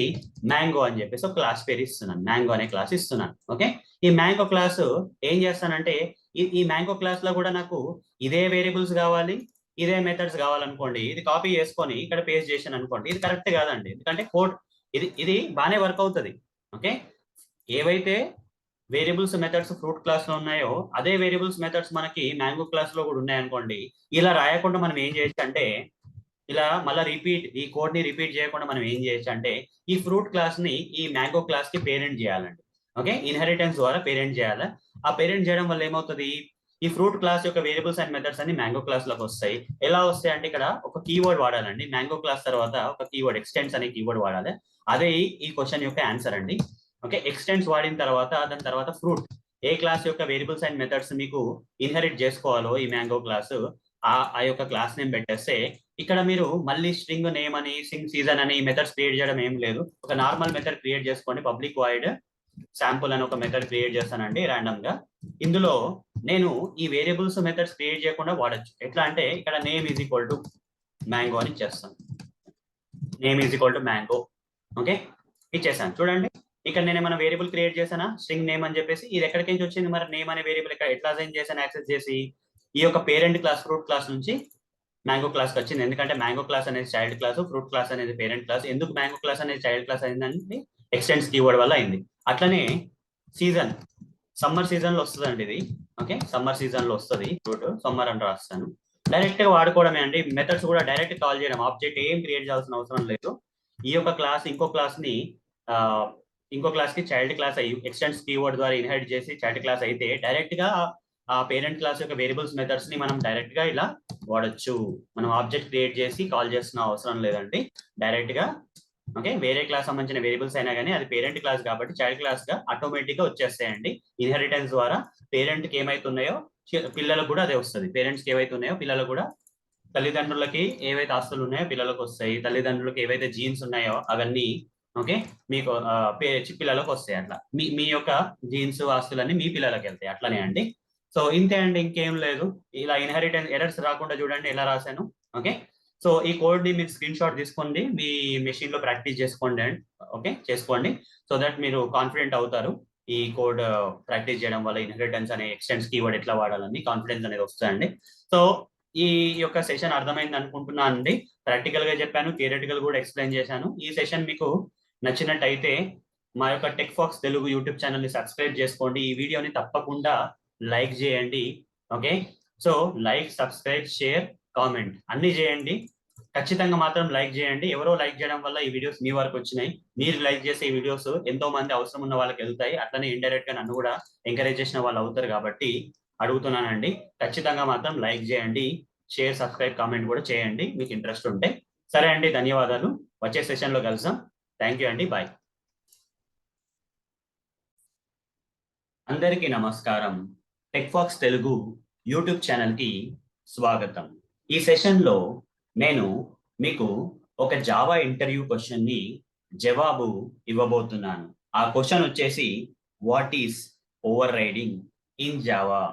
మ్యాంగో అని చెప్పేసి ఒక క్లాస్ పేరు ఇస్తున్నాను. మ్యాంగో అనే క్లాస్ ఇస్తున్నాను. ఓకే, ఈ మ్యాంగో క్లాస్ ఏం చేస్తానంటే ఈ మ్యాంగో క్లాస్ లో కూడా నాకు ఇదే వేరియబుల్స్ కావాలి, ఇదే మెథడ్స్ కావాలనుకోండి, ఇది కాపీ చేసుకొని ఇక్కడ పేస్ట్ చేశాను అనుకోండి, ఇది కరెక్ట్ కాదండి. ఎందుకంటే కోడ్ ఇది బాగానే వర్క్ అవుతుంది. ఓకే, ఏవైతే వేరియబుల్స్ మెథడ్స్ ఫ్రూట్ క్లాస్ లో ఉన్నాయో అదే వేరియబుల్స్ మెథడ్స్ మనకి మ్యాంగో క్లాస్ లో కూడా ఉన్నాయనుకోండి, ఇలా రాయకుండా మనం ఏం చేయొచ్చు అంటే, ఇలా మళ్ళీ ఈ కోడ్ ని రిపీట్ చేయకుండా మనం ఏం చేయొచ్చు అంటే ఈ ఫ్రూట్ క్లాస్ ని ఈ మ్యాంగో క్లాస్ కి పేరెంట్ చేయాలండి. ఓకే, ఇన్హెరిటెన్స్ ద్వారా పేరెంట్ చేయాలి. ఆ పేరెంట్ చేయడం వల్ల ఏమవుతుంది, ఈ ఫ్రూట్ క్లాస్ యొక్క వేరియబుల్స్ అండ్ మెథడ్స్ అన్ని మ్యాంగో క్లాస్ లోకి వస్తాయి. ఎలా వస్తాయి అంటే ఇక్కడ ఒక కీవర్డ్ వాడాలండి. మ్యాంగో క్లాస్ తర్వాత ఒక కీవర్డ్ ఎక్స్టెండ్స్ అనే కీవర్డ్ వాడాలి. అదే ఈ క్వశ్చన్ యొక్క ఆన్సర్ అండి. ఓకే, ఎక్స్టెండ్స్ వాడిన తర్వాత దాని తర్వాత ఫ్రూట్, ఏ క్లాస్ యొక్క వేరియబుల్స్ అండ్ మెథడ్స్ మీకు ఇన్హెరిట్ చేసుకోవాలో ఈ మ్యాంగో క్లాస్, ఆ యొక్క క్లాస్ నేమ్ పెట్టేస్తే ఇక్కడ మీరు మళ్ళీ స్ట్రింగ్ నేమ్ అని, స్ట్రింగ్ సీజన్ అని మెథడ్స్ క్రియేట్ చేయడం ఏం లేదు. ఒక నార్మల్ మెథడ్ క్రియేట్ చేసుకోండి. పబ్లిక్ వాయిడ్ శాంపుల్ అని ఒక మెథడ్ క్రియేట్ చేస్తానండి ర్యాండమ్ గా. ఇందులో నేను ఈ వేరియబుల్స్ మెథడ్స్ క్రియేట్ చేయకుండా వాడచ్చు. ఎట్లా అంటే ఇక్కడ name is equal to mango అని చేస్తాను. Name is equal to mango. Okay, ఇచ్చేసాను. చూడండి, ఇక్కడ నేను ఏమైనా వేరియబుల్ క్రియేట్ చేశానా, స్ట్రింగ్ నేమ్ అని చెప్పేసి. ఇది ఎక్కడికి నుంచి వచ్చింది మరి, నేమ్ అనే వేరియబుల్ ఇక్కడ ఎట్లా అసైన్ చేశాను, యాక్సెస్ చేసి ఈ యొక్క పేరెంట్ క్లాస్ ఫ్రూట్ క్లాస్ నుంచి మ్యాంగో క్లాస్కి వచ్చింది. ఎందుకంటే మ్యాంగో క్లాస్ అనేది చైల్డ్ క్లాస్, ఫ్రూట్ క్లాస్ అనేది పేరెంట్ క్లాస్. ఎందుకు మ్యాంగో క్లాస్ అనేది చైల్డ్ క్లాస్ అయిందంటే ఎక్స్టెండ్స్ కీవర్డ్ వల్ల అయింది. అట్లనే సీజన్, సమ్మర్ సీజన్ లో వస్తుందండి ఇది. ఓకే, సమ్మర్ సీజన్ లో వస్తుంది ఫ్రూట్, సమ్మర్ అని రాస్తాను. డైరెక్ట్ గా వాడుకోవడమే అండి. మెథడ్స్ కూడా డైరెక్ట్ కాల్ చేయడం, ఆబ్జెక్ట్ ఏం క్రియేట్ చేయాల్సిన అవసరం లేదు. ఈ యొక్క క్లాస్ ఇంకో క్లాస్ కి చైల్డ్ క్లాస్ అయ్యి ఎక్స్టెండ్స్ కీవర్డ్ ద్వారా ఇన్హెరిట్ చేసి చైల్డ్ క్లాస్ అయితే డైరెక్ట్ గా ఆ పేరెంట్ క్లాస్ యొక్క వేరియబుల్స్ మెథడ్స్ ని మనం డైరెక్ట్ గా ఇలా వాడచ్చు. మనం ఆబ్జెక్ట్ క్రియేట్ చేసి కాల్ చేసిన అవసరం లేదండి. డైరెక్ట్ గా ఓకే, వేరే క్లాస్ సంబంధించిన వేరియబుల్స్ అయినా కానీ అది పేరెంట్ క్లాస్ కాబట్టి చైల్డ్ క్లాస్ గా ఆటోమేటిక్ గా వచ్చేస్తాయండి. ఇన్హెరిటెన్స్ ద్వారా పేరెంట్ కి ఏమైతున్నాయో పిల్లలకు కూడా అదే వస్తుంది. పేరెంట్స్ కి ఏవైతే ఉన్నాయో పిల్లలకు కూడా, తల్లిదండ్రులకి ఏవైతే ఆస్తులు ఉన్నాయో పిల్లలకు వస్తాయి, తల్లిదండ్రులకి ఏవైతే జీన్స్ ఉన్నాయో అవన్నీ ఓకే మీకు పిల్లలకు వస్తాయి. అట్లా మీ యొక్క జీన్స్, ఆస్తులన్నీ మీ పిల్లలకి వెళ్తాయి. అట్లనే అండి. సో ఇంతే అండి, ఇంకేం లేదు. ఇలా ఇన్హెరిటెన్స్ ఎర్రర్స్ రాకుండా చూడండి ఎలా రాశాను. ఓకే, సో ఈ కోడ్ ని మీరు స్క్రీన్ షాట్ తీసుకోండి, మీ మెషిన్ లో ప్రాక్టీస్ చేసుకోండి. ఓకే, చేసుకోండి. సో దట్ మీరు కాన్ఫిడెంట్ అవుతారు. ఈ కోడ్ ప్రాక్టీస్ చేయడం వల్ల ఇన్హెరిటెన్స్ అనే ఎక్స్టెండ్స్ కీవర్డ్ ఎట్లా వాడాలని కాన్ఫిడెన్స్ అనేది వస్తుందండి. సో ఈ యొక్క సెషన్ అర్థమైంది అనుకుంటున్నాను అండి. ప్రాక్టికల్ గా చెప్పాను, థియరిటికల్ కూడా ఎక్స్ప్లెయిన్ చేశాను. ఈ సెషన్ మీకు నచ్చినట్టయితే మా యొక్క Tech Fox Telugu YouTube channel ని సబ్స్క్రైబ్ చేసుకోండి. ఈ వీడియోని తప్పకుండా లైక్ చేయండి. Okay, so like, subscribe, share, comment అన్ని చేయండి. ఖచ్చితంగా మాత్రం లైక్ చేయండి. ఎవరో లైక్ చేయడం వల్ల ఈ వీడియోస్ మీ వరకు వచ్చినాయి. మీరు లైక్ చేసే ఈ వీడియోస్ ఎంతో మంది అవసరం ఉన్న వాళ్ళకి వెళ్తాయి. అట్లనే ఇండైరెక్ట్ గా నన్ను కూడా ఎంకరేజ్ చేసిన వాళ్ళు అవుతారు కాబట్టి అడుగుతున్నానండి. ఖచ్చితంగా మాత్రం లైక్ చేయండి, షేర్, సబ్స్క్రైబ్, కామెంట్ కూడా చేయండి మీకు ఇంట్రెస్ట్ ఉంటే. సరే అండి, ధన్యవాదాలు. వచ్చే సెషన్లో కలుద్దాం. థ్యాంక్ యూ అండి. బాయ్. అందరికీ నమస్కారం. టెక్ఫాక్స్ తెలుగు యూట్యూబ్ ఛానల్కి స్వాగతం. ఈ సెషన్లో నేను మీకు ఒక జావా ఇంటర్వ్యూ క్వశ్చన్ని జవాబు ఇవ్వబోతున్నాను. ఆ క్వశ్చన్ వచ్చేసి what is overriding in Java.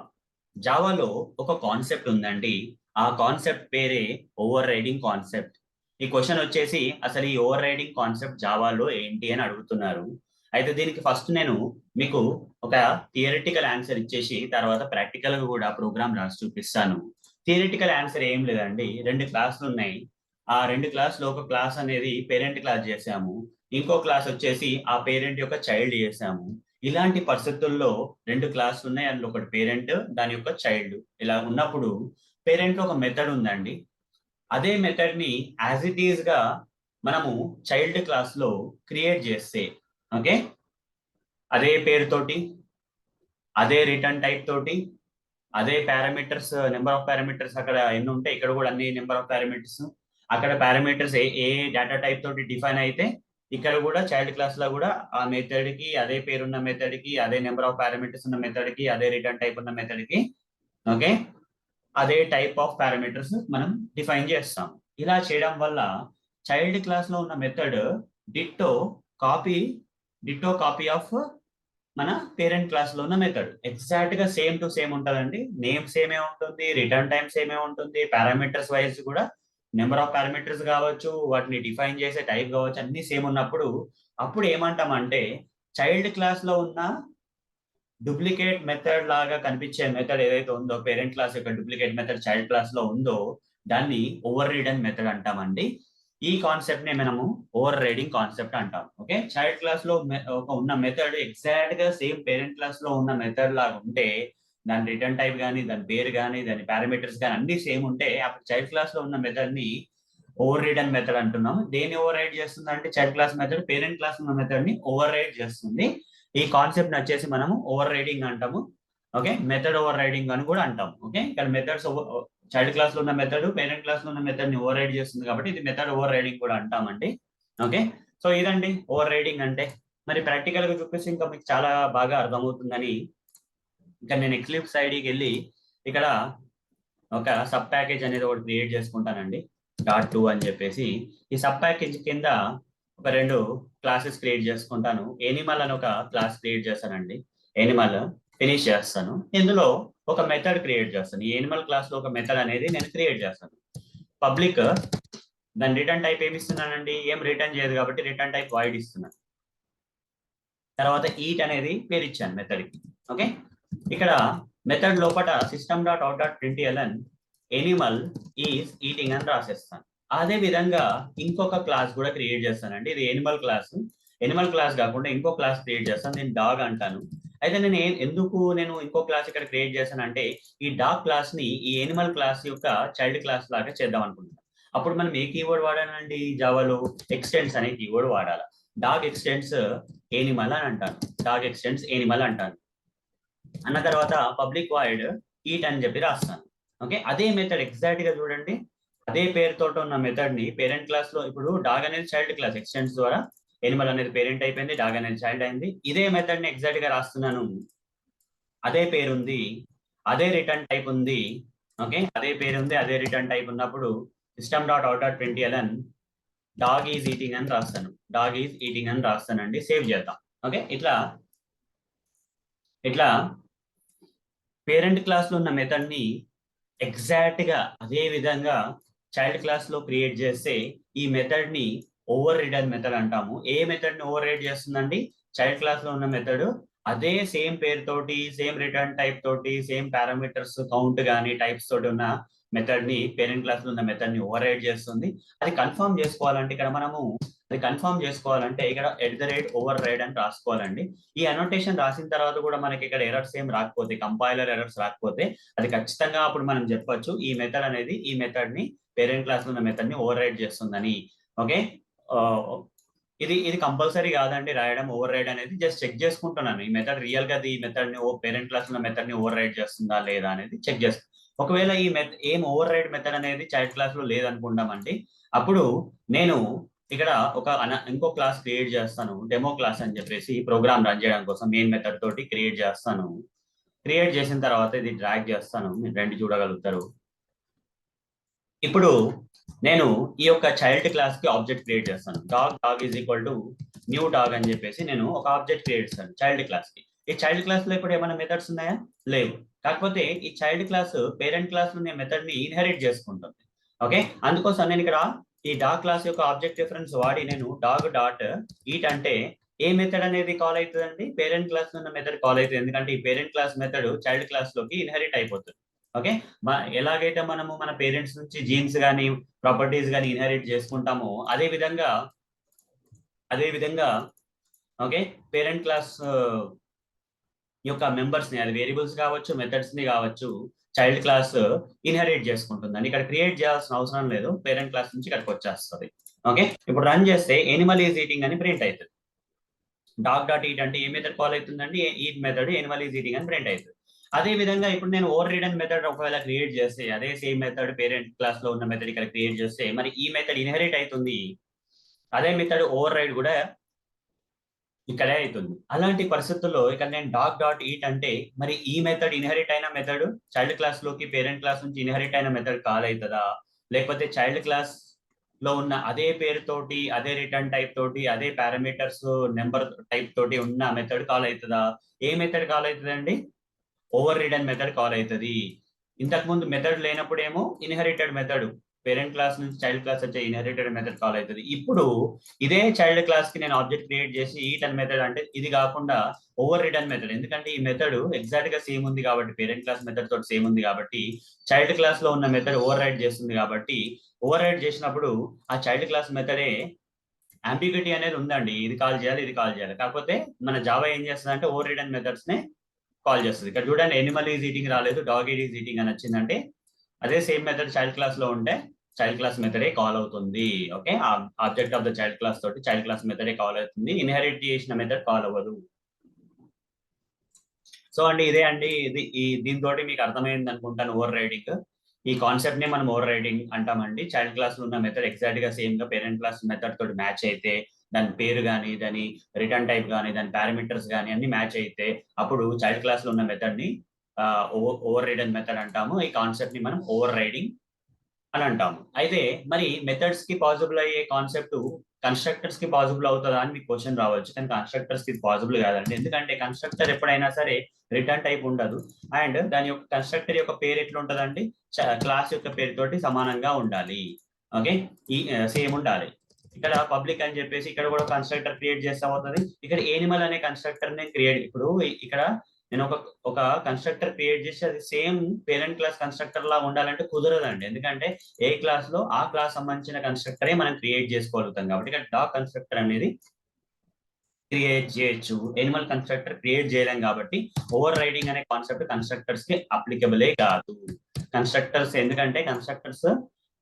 జావాలో ఒక కాన్సెప్ట్ ఉందండి. ఆ కాన్సెప్ట్ పేరే ఓవర్ రైడింగ్ కాన్సెప్ట్. ఈ క్వశ్చన్ వచ్చేసి అసలు ఈ ఓవర్ రైడింగ్ కాన్సెప్ట్ జావాలో ఏంటి అని అడుగుతున్నారు. అయితే దీనికి ఫస్ట్ నేను మీకు ఒక థియరిటికల్ ఆన్సర్ ఇచ్చేసి తర్వాత ప్రాక్టికల్ గా కూడా ప్రోగ్రామ్ రాసి చూపిస్తాను. థియరిటికల్ ఆన్సర్ ఏం లేదండి, 2 క్లాసులు ఉన్నాయి. ఆ 2 క్లాసులో ఒక క్లాస్ అనేది పేరెంట్ క్లాస్ చేసాము, ఇంకో క్లాస్ వచ్చేసి ఆ పేరెంట్ యొక్క చైల్డ్ చేసాము. ఇలాంటి పరిస్థితుల్లో 2 క్లాసులు ఉన్నాయి, అందులో ఒకటి పేరెంట్, దాని యొక్క చైల్డ్. ఇలా ఉన్నప్పుడు పేరెంట్ ఒక మెథడ్ ఉందండి. అదే మెథడ్ ని యాజ్ ఇట్ ఈస్ గా మనము చైల్డ్ క్లాస్ లో క్రియేట్ చేస్తే, ఓకే, అదే పేరుతోటి, అదే రిటర్న్ టైప్ తోటి, అదే పారామీటర్స్, నెంబర్ ఆఫ్ పారామీటర్స్ అక్కడ ఎన్ని ఉంటాయి, ఇక్కడ కూడా అన్ని నెంబర్ ఆఫ్ పారామీటర్స్. అక్కడ పారామీటర్స్ ఏ డేటా టైప్ తోటి డిఫైన్ అయితే ఇక్కడ కూడా చైల్డ్ క్లాస్ లో కూడా ఆ మెథడ్ కి, అదే పేరున్న మెథడ్ కి, అదే నెంబర్ ఆఫ్ పారామీటర్స్ ఉన్న మెథడ్ కి, అదే రిటర్న్ టైప్ ఉన్న మెథడ్ కి, ఓకే, అదే టైప్ ఆఫ్ పారామీటర్స్ మనం డిఫైన్ చేస్తాం. ఇలా చేయడం వల్ల చైల్డ్ క్లాస్ లో ఉన్న మెథడ్ డిట్టో కాపీ ఆఫ్ మన పేరెంట్ క్లాస్ లో ఉన్న మెథడ్ ఎగ్జాక్ట్ గా సేమ్ టు సేమ్ ఉంటుందండి. నేమ్ సేమే ఉంటుంది, రిటర్న్ టైం సేమే ఉంటుంది, పారామీటర్స్ వైజ్ కూడా నెంబర్ ఆఫ్ పారామీటర్స్ కావచ్చు, వాటిని డిఫైన్ చేసే టైప్ కావచ్చు, అన్ని సేమ్ ఉన్నప్పుడు అప్పుడు ఏమంటామంటే చైల్డ్ క్లాస్ లో ఉన్న డూప్లికేట్ మెథడ్ లాగా కనిపించే మెథడ్ ఏదైతే ఉందో, పేరెంట్ క్లాస్ యొక్క డూప్లికేట్ మెథడ్ చైల్డ్ క్లాస్ లో ఉందో, దాన్ని ఓవర్ రీడన్ మెథడ్ అంటామండి. ఈ కాన్సెప్ట్ ని మనము ఓవర్ రైడింగ్ కాన్సెప్ట్ అంటాం. ఓకే, చైల్డ్ క్లాస్ లో ఉన్న మెథడ్ ఎగ్జాక్ట్ గా సేమ్ పేరెంట్ క్లాస్ లో ఉన్న మెథడ్ లాగా ఉంటే, దాని రిటర్న్ టైప్ కానీ, దాని పేరు కానీ, దాని పారామీటర్స్ కానీ అన్ని సేమ్ ఉంటే అప్పుడు చైల్డ్ క్లాస్ లో ఉన్న మెథడ్ ని ఓవర్ రైడన్ మెథడ్ అంటున్నాం. దేన్ని ఓవర్ రైడ్ చేస్తుంది అంటే child class method parent class ఉన్న మెథడ్ ని ఓవర్ రైడ్ చేస్తుంది. ఈ కాన్సెప్ట్ వచ్చేసి మనము ఓవర్ రైడింగ్ అంటాము. ఓకే, మెథడ్ ఓవర్ రైడింగ్ అని కూడా అంటాం. ఓకే, ఇక్కడ మెథడ్స్ చైల్డ్ క్లాస్ లో ఉన్న మెథడ్ పేరెంట్ క్లాస్ లో ఉన్న మెథడ్ ని ఓవర్ రైడ్ చేస్తుంది కాబట్టి ఇది మెథడ్ ఓవర్ రైడింగ్ కూడా అంటామండి. ఓకే, సో ఇదండి ఓవర్ రైడింగ్ అంటే. మరి ప్రాక్టికల్ గా చూపిస్తే ఇంకా మీకు చాలా బాగా అర్థమవుతుందని ఇంకా నేను ఎక్లిప్స్ ఐడికి వెళ్ళి ఇక్కడ ఒక సబ్ ప్యాకేజ్ అనేది ఒకటి క్రియేట్ చేసుకుంటానండి. .2 అని చెప్పేసి ఈ సబ్ ప్యాకేజ్ కింద ఒక 2 క్లాసెస్ క్రియేట్ చేసుకుంటాను. ఎనిమల్ అని ఒక క్లాస్ క్రియేట్ చేస్తానండి. ఎనిమల్ ఫినిష్ చేస్తాను. ఇందులో ఒక మెథడ్ క్రియేట్ చేస్తాను. ఈ ఎనిమల్ క్లాస్ లో ఒక మెథడ్ అనేది నేను క్రియేట్ చేస్తాను. పబ్లిక్, దాని రిటర్న్ టైప్ ఏమి ఇస్తున్నానండి, ఏం రిటర్న్ చేయదు కాబట్టి రిటర్న్ టైప్ వాయిడ్ ఇస్తున్నాను. తర్వాత ఈట్ అనేది పేరు ఇచ్చాను మెథడ్ కి. ఓకే, ఇక్కడ మెథడ్ లోపల system.out.println ఎనిమల్ ఈజ్ ఈటింగ్ అని రాసేస్తాను. అదే విధంగా ఇంకొక క్లాస్ కూడా క్రియేట్ చేస్తానండి. ఇది ఎనిమల్ క్లాస్. ఎనిమల్ క్లాస్ కాకుండా ఇంకో క్లాస్ క్రియేట్ చేస్తాను, నేను డాగ్ అంటాను. అయితే నేను ఎందుకు ఇంకో క్లాస్ ఇక్కడ క్రియేట్ చేశానంటే ఈ డాగ్ క్లాస్ ని ఈ ఎనిమల్ క్లాస్ యొక్క చైల్డ్ క్లాస్ లాగా చేద్దాం అనుకుంటున్నాను. అప్పుడు మనం ఏ కీవర్డ్ వాడాలండి జావాలో, ఎక్స్టెండ్స్ అనే కీవర్డ్ వాడాలి. డాగ్ ఎక్స్టెండ్స్ ఎనిమల్ అని అంటాను, డాగ్ ఎక్స్టెండ్స్ ఎనిమల్ అంటాను. అన్న తర్వాత పబ్లిక్ వాయిడ్ ఈట్ అని చెప్పి రాస్తాను. ఓకే, అదే మెథడ్ ఎగ్జాక్ట్ గా చూడండి, అదే పేరుతో ఉన్న మెథడ్ ని పేరెంట్ క్లాస్ లో, ఇప్పుడు డాగ్ అనేది చైల్డ్ క్లాస్, ఎక్స్టెండ్స్ ద్వారా ఎనిమల్ అనేది పేరెంట్ అయిపోయింది, డాగ్ అనేది చైల్డ్ అయింది. ఇదే మెథడ్ ని ఎగ్జాక్ట్ గా రాస్తున్నాను. అదే పేరు ఉంది, అదే రిటర్న్ టైప్ ఉంది. ఓకే, అదే పేరు ఉంది, అదే రిటర్న్ టైప్ ఉన్నప్పుడు system.out.println డాగ్ ఈజ్ ఈటింగ్ అని రాస్తాను. డాగ్ ఈజ్ ఈటింగ్ అని రాస్తానండి. సేవ్ చేద్దాం. ఓకే, ఇట్లా పేరెంట్ క్లాస్ లో ఉన్న మెథడ్ ని ఎగ్జాక్ట్ గా అదే విధంగా చైల్డ్ క్లాస్ లో క్రియేట్ చేస్తే ఈ మెథడ్ ని ఓవర్ రిడన్ మెథడ్ అంటాము. ఏ మెథడ్ ని ఓవర్ రైడ్ చేస్తుందండి, చైల్డ్ క్లాస్ లో ఉన్న మెథడ్ అదే సేమ్ పేరు తోటి, సేమ్ రిటర్న్ టైప్ తోటి, సేమ్ పారామీటర్స్ కౌంట్ గానీ టైప్స్ తోటి ఉన్న మెథడ్ ని పేరెంట్ క్లాస్ లో ఉన్న మెథడ్ ని ఓవర్ రైడ్ చేస్తుంది. అది కన్ఫర్మ్ చేసుకోవాలంటే ఇక్కడ మనము ఇక్కడ ఓవర్ రైడ్ అని రాసుకోవాలండి. ఈ అనోటేషన్ రాసిన తర్వాత కూడా మనకి ఇక్కడ ఎర్రర్స్ ఏం రాకపోతే, కంపైలర్ ఎర్రర్స్ రాకపోతే అది ఖచ్చితంగా అప్పుడు మనం చెప్పొచ్చు ఈ మెథడ్ అనేది ఈ మెథడ్ ని పేరెంట్ క్లాస్ లో ఉన్న మెథడ్ ని ఓవర్ రైడ్ చేస్తుందని. ఓకే, ఇది కంపల్సరీ కాదండి రాయడం ఓవర్ రైడ్ అనేది. జస్ట్ చెక్ చేసుకుంటున్నాను ఈ మెథడ్ రియల్ గా ఈ మెథడ్ ని పేరెంట్ క్లాస్ ఉన్న మెథడ్ ని ఓవర్ రైడ్ చేస్తుందా లేదా అనేది చెక్ చేస్తాను. ఒకవేళ ఈ ఏం ఓవర్ రైడ్ మెథడ్ అనేది చైల్డ్ క్లాస్ లో లేదనుకుంటామండి, అప్పుడు నేను ఇక్కడ ఇంకో క్లాస్ క్రియేట్ చేస్తాను, డెమో క్లాస్ అని చెప్పేసి ప్రోగ్రామ్ రన్ చేయడం కోసం మెయిన్ మెథడ్ తోటి క్రియేట్ చేస్తాను. క్రియేట్ చేసిన తర్వాత ఇది డ్రాగ్ చేస్తాను, మీరు రెండు చూడగలుగుతారు. ఇప్పుడు నేను ఈ యొక్క చైల్డ్ క్లాస్ కి ఆబ్జెక్ట్ క్రియేట్ చేస్తాను. Dog is equal to new dog అని చెప్పేసి నేను ఒక ఆబ్జెక్ట్ క్రియేట్ చేస్తాను చైల్డ్ క్లాస్ కి. ఈ చైల్డ్ క్లాస్ లో ఇప్పుడు ఏమైనా మెథడ్స్ ఉన్నాయా? లేవు. కాకపోతే ఈ చైల్డ్ క్లాస్ పేరెంట్ క్లాస్ లో మెథడ్ ని ఇన్హెరిట్ చేసుకుంటుంది. ఓకే, అందుకోసం నేను ఇక్కడ ఈ డాగ్ క్లాస్ యొక్క ఆబ్జెక్ట్ రిఫరెన్స్ వాడి నేను డాగ్ డాట్ ఈట్ అంటే ఏ మెథడ్ అనేది కాల్ అవుతుందండి? పేరెంట్ క్లాస్ లో ఉన్న మెథడ్ కాల్ అవుతుంది. ఎందుకంటే ఈ parent class method child class లోకి ఇన్హెరిట్ అయిపోతుంది. ఓకే, ఎలాగైతే మనము మన పేరెంట్స్ నుంచి జీన్స్ కానీ ప్రాపర్టీస్ కానీ ఇన్హెరిట్ చేసుకుంటామో అదే విధంగా ఓకే పేరెంట్ క్లాస్ యొక్క మెంబర్స్ ని, అది వేరియబుల్స్ కావచ్చు మెథడ్స్ ని కావచ్చు, చైల్డ్ క్లాస్ ఇన్హెరిట్ చేసుకుంటుందని ఇక్కడ క్రియేట్ చేయాల్సిన అవసరం లేదు. పేరెంట్ క్లాస్ నుంచి ఇక్కడికి వచ్చేస్తుంది. ఓకే, ఇప్పుడు రన్ చేస్తే ఎనిమల్ ఈజ్ ఈటింగ్ అని ప్రింట్ అవుతుంది. డాగ్ డాట్ ఈట్ అంటే ఏ మెథడ్ కాల్ అవుతుందండి? Eat method Animal is eating అని ప్రింట్ అవుతుంది. అదే విధంగా ఇప్పుడు నేను ఓవర్ రిడన్ మెథడ్ ఒకవేళ క్రియేట్ చేస్తే, అదే సేమ్ మెథడ్ పేరెంట్ క్లాస్ లో ఉన్న మెథడ్ ఇక్కడ క్రియేట్ చేస్తే మరి ఈ మెథడ్ ఇన్హెరిట్ అవుతుంది, అదే మెథడ్ ఓవర్ రైడ్ కూడా ఇక్కడే అవుతుంది. అలాంటి పరిస్థితుల్లో ఇక్కడ నేను డాగ్ డాట్ ఈట్ అంటే మరి ఈ మెథడ్ ఇన్హెరిట్ అయిన మెథడ్ చైల్డ్ క్లాస్ లోకి పేరెంట్ క్లాస్ నుంచి ఇన్హెరిట్ అయిన మెథడ్ కాల్ అవుతుందా, లేకపోతే చైల్డ్ క్లాస్ లో ఉన్న అదే పేరుతోటి అదే రిటర్న్ టైప్ తోటి అదే పారామీటర్స్ నెంబర్ టైప్ తోటి ఉన్న మెథడ్ కాల్ అవుతుందా? ఏ మెథడ్ కాల్ అవుతుందండి? ఓవర్ రిడన్ మెథడ్ కాల్ అవుతుంది. ఇంతకుముందు మెథడ్ లేనప్పుడు ఏమో ఇన్హెరిటెడ్ మెథడ్ పేరెంట్ క్లాస్ నుంచి చైల్డ్ క్లాస్ వచ్చే ఇన్హెరిటెడ్ మెథడ్ కాల్ అవుతుంది. ఇప్పుడు ఇదే చైల్డ్ క్లాస్ కి నేను ఆబ్జెక్ట్ క్రియేట్ చేసి ఈట్ అన్ మెథడ్ అంటే ఇది కాకుండా ఓవర్ రిడన్ మెథడ్, ఎందుకంటే ఈ మెథడ్ ఎగ్జాక్ట్ గా సేమ్ ఉంది కాబట్టి పేరెంట్ క్లాస్ మెథడ్ తోటి సేమ్ ఉంది కాబట్టి చైల్డ్ క్లాస్ లో ఉన్న మెథడ్ ఓవర్ రైడ్ చేస్తుంది. కాబట్టి ఓవర్ రైడ్ చేసినప్పుడు ఆ చైల్డ్ క్లాస్ మెథడే అంబిగ్యూటీ అనేది ఉందండి, ఇది కాల్ చేయాలి ఇది కాల్ చేయాలి. కాకపోతే మన జావా ఏం చేస్తుంది అంటే ఓవర్ రిడన్ మెథడ్స్ నే కాల్ చేస్తుంది. ఇక్కడ చూడండి ఎనిమల్ ఈజ్ ఈటింగ్ రాలేదు, డాగ్ ఈజ్ ఈటింగ్ అని వచ్చిందంటే అదే సేమ్ మెథడ్ చైల్డ్ క్లాస్ లో ఉంటే చైల్డ్ క్లాస్ మెథడే కాల్ అవుతుంది. Okay, object of the child class తోటి చైల్డ్ క్లాస్ మెథడే కాల్ అవుతుంది, ఇన్హెరిట్ చేసిన మెథడ్ కాల్ అవ్వదు. సో అండి ఇదే అండి, దీంతో మీకు అర్థమైంది అనుకుంటాను ఓవర్ రైడింగ్. ఈ కాన్సెప్ట్ ని మనం ఓవర్ రైడింగ్ అంటామండి. చైల్డ్ క్లాస్ లో ఉన్న మెథడ్ ఎగ్జాక్ట్ గా సేమ్ గా పేరెంట్ క్లాస్ మెథడ్ తోటి మ్యాచ్ అయితే, దాని పేరు కానీ దాని రిటర్న్ టైప్ కానీ దాని పారామీటర్స్ కానీ అన్ని మ్యాచ్ అయితే అప్పుడు చైల్డ్ క్లాస్ లో ఉన్న మెథడ్ ని ఓవర్ రైడన్ మెథడ్ అంటాము. ఈ కాన్సెప్ట్ ని మనం ఓవర్ రైడింగ్ అని అంటాము. అయితే మరి మెథడ్స్ కి పాసిబుల్ అయ్యే కాన్సెప్ట్ కన్స్ట్రక్టర్స్ కి పాసిబుల్ అవుతుందా అని మీకు క్వశ్చన్ రావచ్చు. కానీ కన్స్ట్రక్టర్స్ కి పాసిబుల్ కాదండి. ఎందుకంటే కన్స్ట్రక్టర్ ఎప్పుడైనా సరే రిటర్న్ టైప్ ఉండదు, అండ్ దాని యొక్క కన్స్ట్రక్టర్ యొక్క పేరు ఎట్లా ఉంటుందండి? క్లాస్ యొక్క పేరుతోటి సమానంగా ఉండాలి. ఓకే, ఈ సేమ్ ఉండాలి. ఇక్కడ పబ్లిక్ అని చెప్పేసి ఇక్కడ కూడా కన్స్ట్రక్టర్ క్రియేట్ చేస్తా అవుతుంది. ఇక్కడ ఏనిమల్ అనే కన్స్ట్రక్టర్ ని క్రియేట్, ఇప్పుడు ఇక్కడ నేను ఒక కన్స్ట్రక్టర్ క్రియేట్ చేసి అది సేమ్ పేరెంట్ క్లాస్ కన్స్ట్రక్టర్ లా ఉండాలంటే కుదరదండి. ఎందుకంటే ఏ క్లాస్ లో ఆ క్లాస్ సంబంధించిన కన్స్ట్రక్టరే మనం క్రియేట్ చేసుకోగలుగుతాం. కాబట్టి ఇక్కడ డాగ్ కన్స్ట్రక్టర్ అనేది క్రియేట్ చేయొచ్చు, ఎనిమల్ కన్స్ట్రక్టర్ క్రియేట్ చేయలేం. కాబట్టి ఓవర్ రైడింగ్ అనే కాన్సెప్ట్ కన్స్ట్రక్టర్స్ కి అప్లికబులే కాదు. కన్స్ట్రక్టర్స్ ఎందుకంటే కన్స్ట్రక్టర్స్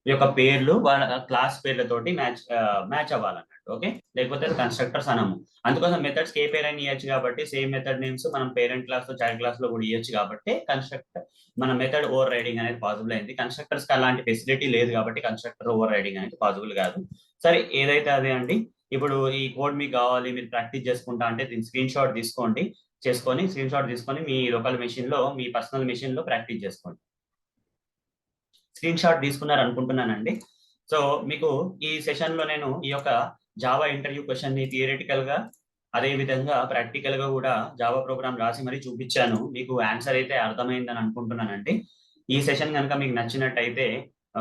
యొక్క పేర్లు వాళ్ళ క్లాస్ పేర్లతోటి మ్యాచ్ అవ్వాలన్నట్టు. ఓకే, లేకపోతే కన్స్ట్రక్టర్స్ అనము. అందుకోసం మెథడ్స్ ఏ పేరు అని ఇవ్వచ్చు కాబట్టి సేమ్ మెథడ్ నేమ్స్ మనం పేరెంట్ క్లాస్ లో చైల్డ్ క్లాస్ లో కూడా ఇవ్వచ్చు. కాబట్టి కన్స్ట్రక్టర్ మన మెథడ్ ఓవర్ రైడింగ్ అనేది పాసిబుల్ అయింది. కన్స్ట్రక్టర్స్ కి అలాంటి ఫెసిలిటీ లేదు కాబట్టి కన్స్ట్రక్టర్ ఓవర్ రైడింగ్ అనేది పాసిబుల్ కాదు. సరే, ఏదైతే అదే అండి. ఇప్పుడు ఈ కోడ్ మీకు కావాలి, మీరు ప్రాక్టీస్ చేసుకుంటా అంటే దీని స్క్రీన్ షాట్ తీసుకొని మీ లోకల్ మెషిన్ లో, మీ పర్సనల్ మెషిన్ లో ప్రాక్టీస్ చేసుకోండి. స్క్రీన్ షాట్ తీసుకున్నారు అనుకుంటున్నానండి. సో మీకు ఈ సెషన్ లో నేను ఈ యొక్క జావా ఇంటర్వ్యూ క్వశ్చన్ ని థియరిటికల్ గా అదే విధంగా ప్రాక్టికల్ గా కూడా జావా ప్రోగ్రామ్ రాసి మరీ చూపించాను. మీకు ఆన్సర్ అయితే అర్థమైందని అనుకుంటున్నానండి. ఈ సెషన్ కనుక మీకు నచ్చినట్టయితే,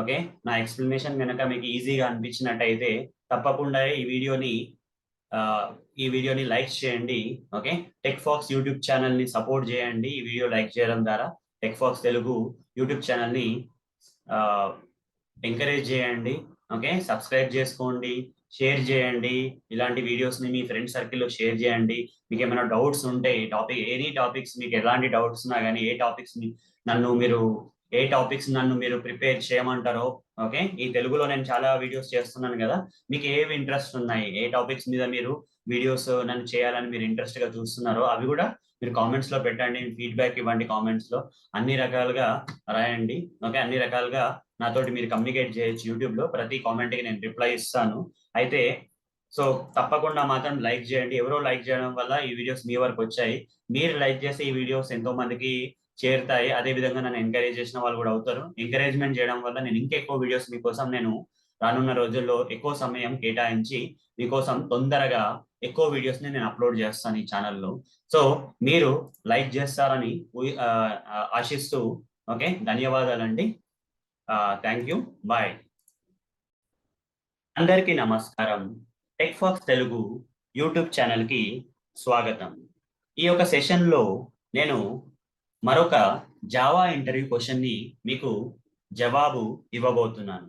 ఓకే, నా ఎక్స్ప్లెనేషన్ కనుక మీకు ఈజీగా అనిపించినట్టయితే తప్పకుండా ఈ వీడియోని లైక్ చేయండి. Okay, Tech Fox YouTube channel ని సపోర్ట్ చేయండి. ఈ వీడియో లైక్ చేయడం ద్వారా Tech Fox Telugu YouTube channel ని ఎంకరేజ్ చేయండి. ఓకే, సబ్స్క్రైబ్ చేసుకోండి, షేర్ చేయండి. ఇలాంటి వీడియోస్ ని మీ ఫ్రెండ్ సర్కిల్లో షేర్ చేయండి. మీకు ఏమైనా డౌట్స్ ఉంటే ఎనీ టాపిక్స్, మీకు ఎలాంటి డౌట్స్ ఉన్నా కానీ ఏ టాపిక్స్ ని నన్ను మీరు ఏ టాపిక్స్ నన్ను మీరు ప్రిపేర్ చేయమంటారో. ఓకే, ఈ తెలుగులో నేను చాలా వీడియోస్ చేస్తున్నాను కదా, మీకు ఏవి ఇంట్రెస్ట్ ఉన్నాయి, ఏ టాపిక్స్ మీద మీరు వీడియోస్ నన్ను చేయాలని మీరు ఇంట్రెస్ట్ గా చూస్తున్నారో అవి కూడా మీరు కామెంట్స్ లో పెట్టండి, ఫీడ్బ్యాక్ ఇవ్వండి కామెంట్స్ లో. అన్ని రకాలుగా రాయండి. ఓకే, అన్ని రకాలుగా నాతోటి మీరు కమ్యూనికేట్ చేయొచ్చు. యూట్యూబ్ లో ప్రతి కామెంట్ కి నేను రిప్లై ఇస్తాను. అయితే సో తప్పకుండా మాత్రం లైక్ చేయండి. ఎవరో లైక్ చేయడం వల్ల ఈ వీడియోస్ మీ వరకు వచ్చాయి. మీరు లైక్ చేస్తే ఈ వీడియోస్ ఎంతో మందికి చేరుతాయి. అదే విధంగా నన్ను ఎంకరేజ్ చేసిన వాళ్ళు కూడా అవుతారు. ఎంకరేజ్మెంట్ చేయడం వల్ల నేను ఇంకెక్కువ వీడియోస్ మీకోసం నేను రానున్న రోజుల్లో ఎక్కువ సమయం కేటాయించి మీకోసం తొందరగా ఎక్కువ వీడియోస్ ని నేను అప్లోడ్ చేస్తాను ఈ ఛానల్లో. సో మీరు లైక్ చేస్తారని ఆశిస్తూ, ఓకే, ధన్యవాదాలండి. Thank you, bye. అందరికీ నమస్కారం. Tech Fox Telugu YouTube channel కి స్వాగతం. ఈ యొక్క సెషన్ లో నేను మరొక జావా ఇంటర్వ్యూ క్వశ్చన్ ని మీకు జవాబు ఇవ్వబోతున్నాను.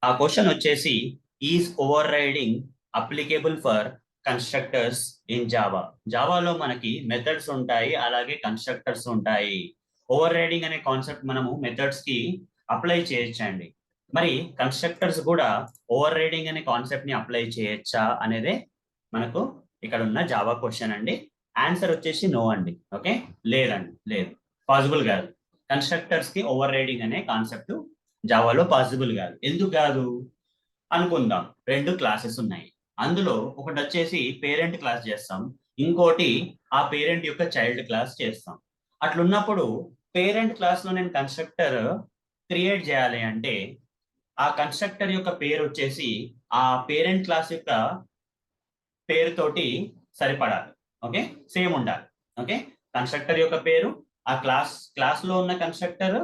ఆ క్వశ్చన్ వచ్చేసి, is overriding applicable for constructors in Java. జావాలో మనకి మెథడ్స్ ఉంటాయి, అలాగే కన్స్ట్రక్టర్స్ ఉంటాయి. ఓవర్ రైడింగ్ అనే కాన్సెప్ట్ మనము మెథడ్స్ కి అప్లై చేయొచ్చండి. మరి కన్స్ట్రక్టర్స్ కూడా ఓవర్ రైడింగ్ అనే కాన్సెప్ట్ ని అప్లై చేయొచ్చా అనేదే మనకు ఇక్కడ ఉన్న జావా క్వశ్చన్ అండి. ఆన్సర్ వచ్చేసి నో అండి. ఓకే, లేదండి, లేదు, పాసిబుల్ కాదు. కన్స్ట్రక్టర్స్ కి ఓవర్ రైడింగ్ అనే కాన్సెప్ట్ జావాలో పాసిబుల్ కాదు. ఎందుకు కాదు అనుకుందాం. రెండు క్లాసెస్ ఉన్నాయి. అందులో ఒకటి వచ్చేసి పేరెంట్ క్లాస్ చేస్తాం, ఇంకోటి ఆ పేరెంట్ యొక్క చైల్డ్ క్లాస్ చేస్తాం. అట్లున్నప్పుడు పేరెంట్ క్లాస్ లో నేను కన్స్ట్రక్టర్ క్రియేట్ చేయాలి అంటే ఆ కన్స్ట్రక్టర్ యొక్క పేరు వచ్చేసి ఆ పేరెంట్ క్లాస్ యొక్క పేరుతోటి సరిపడాలి. ఓకే, సేమ్ ఉండాలి. ఓకే, కన్స్ట్రక్టర్ యొక్క పేరు ఆ క్లాస్ లో ఉన్న కన్స్ట్రక్టర్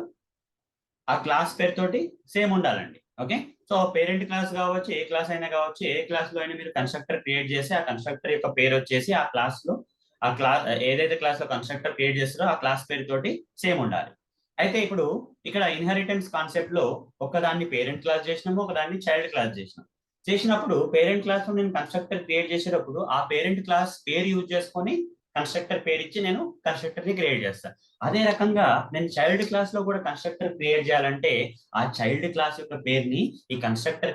ఆ క్లాస్ పేరుతోటి సేమ్ ఉండాలండి. ఓకే, సో పేరెంట్ క్లాస్ కావచ్చు, ఏ క్లాస్ అయినా కావచ్చు, ఏ క్లాస్ లో అయినా మీరు కన్స్ట్రక్టర్ క్రియేట్ చేసి ఆ కన్స్ట్రక్టర్ యొక్క పేరు వచ్చేసి ఆ క్లాస్ లో ఆ క్లాస్ ఏదైతే క్లాస్ లో కన్స్ట్రక్టర్ క్రియేట్ చేస్తారో ఆ క్లాస్ పేరుతోటి సేమ్ ఉండాలి. అయితే ఇప్పుడు ఇక్కడ ఇన్హెరిటెన్స్ కాన్సెప్ట్ లో ఒకదాన్ని పేరెంట్ క్లాస్ చేసినాము, ఒకదాన్ని చైల్డ్ క్లాస్ చేసినప్పుడు పేరెంట్ క్లాస్ లో నేను కన్స్ట్రక్టర్ క్రియేట్ చేసేటప్పుడు ఆ పేరెంట్ క్లాస్ పేరు యూజ్ చేసుకొని కన్స్ట్రక్టర్ పేరు ఇచ్చి నేను కన్స్ట్రక్టర్ ని క్రియేట్ చేస్తాను. అదే రకంగా నేను చైల్డ్ క్లాస్ లో కూడా కన్స్ట్రక్టర్ క్రియేట్ చేయాలంటే ఆ చైల్డ్ క్లాస్ యొక్క పేరుని ఈ కన్స్ట్రక్టర్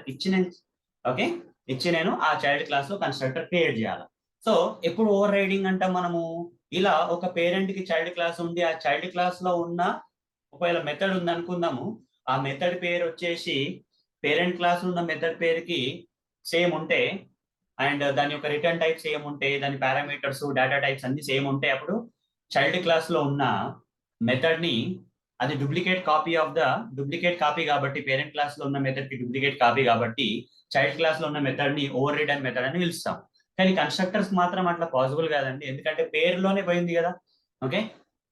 ఇచ్చి నేను ఆ చైల్డ్ క్లాస్ లో కన్స్ట్రక్టర్ క్రియేట్ చేయాలి. సో ఎప్పుడు ఓవర్ రైడింగ్ అంటాం మనము, ఇలా ఒక పేరెంట్ కి చైల్డ్ క్లాస్ ఉండి ఆ చైల్డ్ క్లాస్ లో ఉన్న ఒకవేళ మెథడ్ ఉంది అనుకుందాము, ఆ మెథడ్ పేరు వచ్చేసి పేరెంట్ క్లాస్ ఉన్న మెథడ్ పేరుకి సేమ్ ఉంటే అండ్ దాని యొక్క రిటర్న్ టైప్ సేమ్ ఉంటే, దాని పారామీటర్స్ డేటా టైప్స్ అన్ని సేమ్ ఉంటే అప్పుడు చైల్డ్ క్లాస్ లో ఉన్న మెథడ్ ని అది డూప్లికేట్ కాపీ కాబట్టి పేరెంట్ క్లాస్ లో ఉన్న మెథడ్ కి డూప్లికేట్ కాపీ కాబట్టి చైల్డ్ క్లాస్ లో ఉన్న మెథడ్ ని ఓవర్ రిటర్న్ మెథడ్ అని పిలుస్తాం. కానీ కన్స్ట్రక్టర్స్ మాత్రం అట్లా పాసిబుల్ కాదండి, ఎందుకంటే పేరులోనే పోయింది కదా. ఓకే,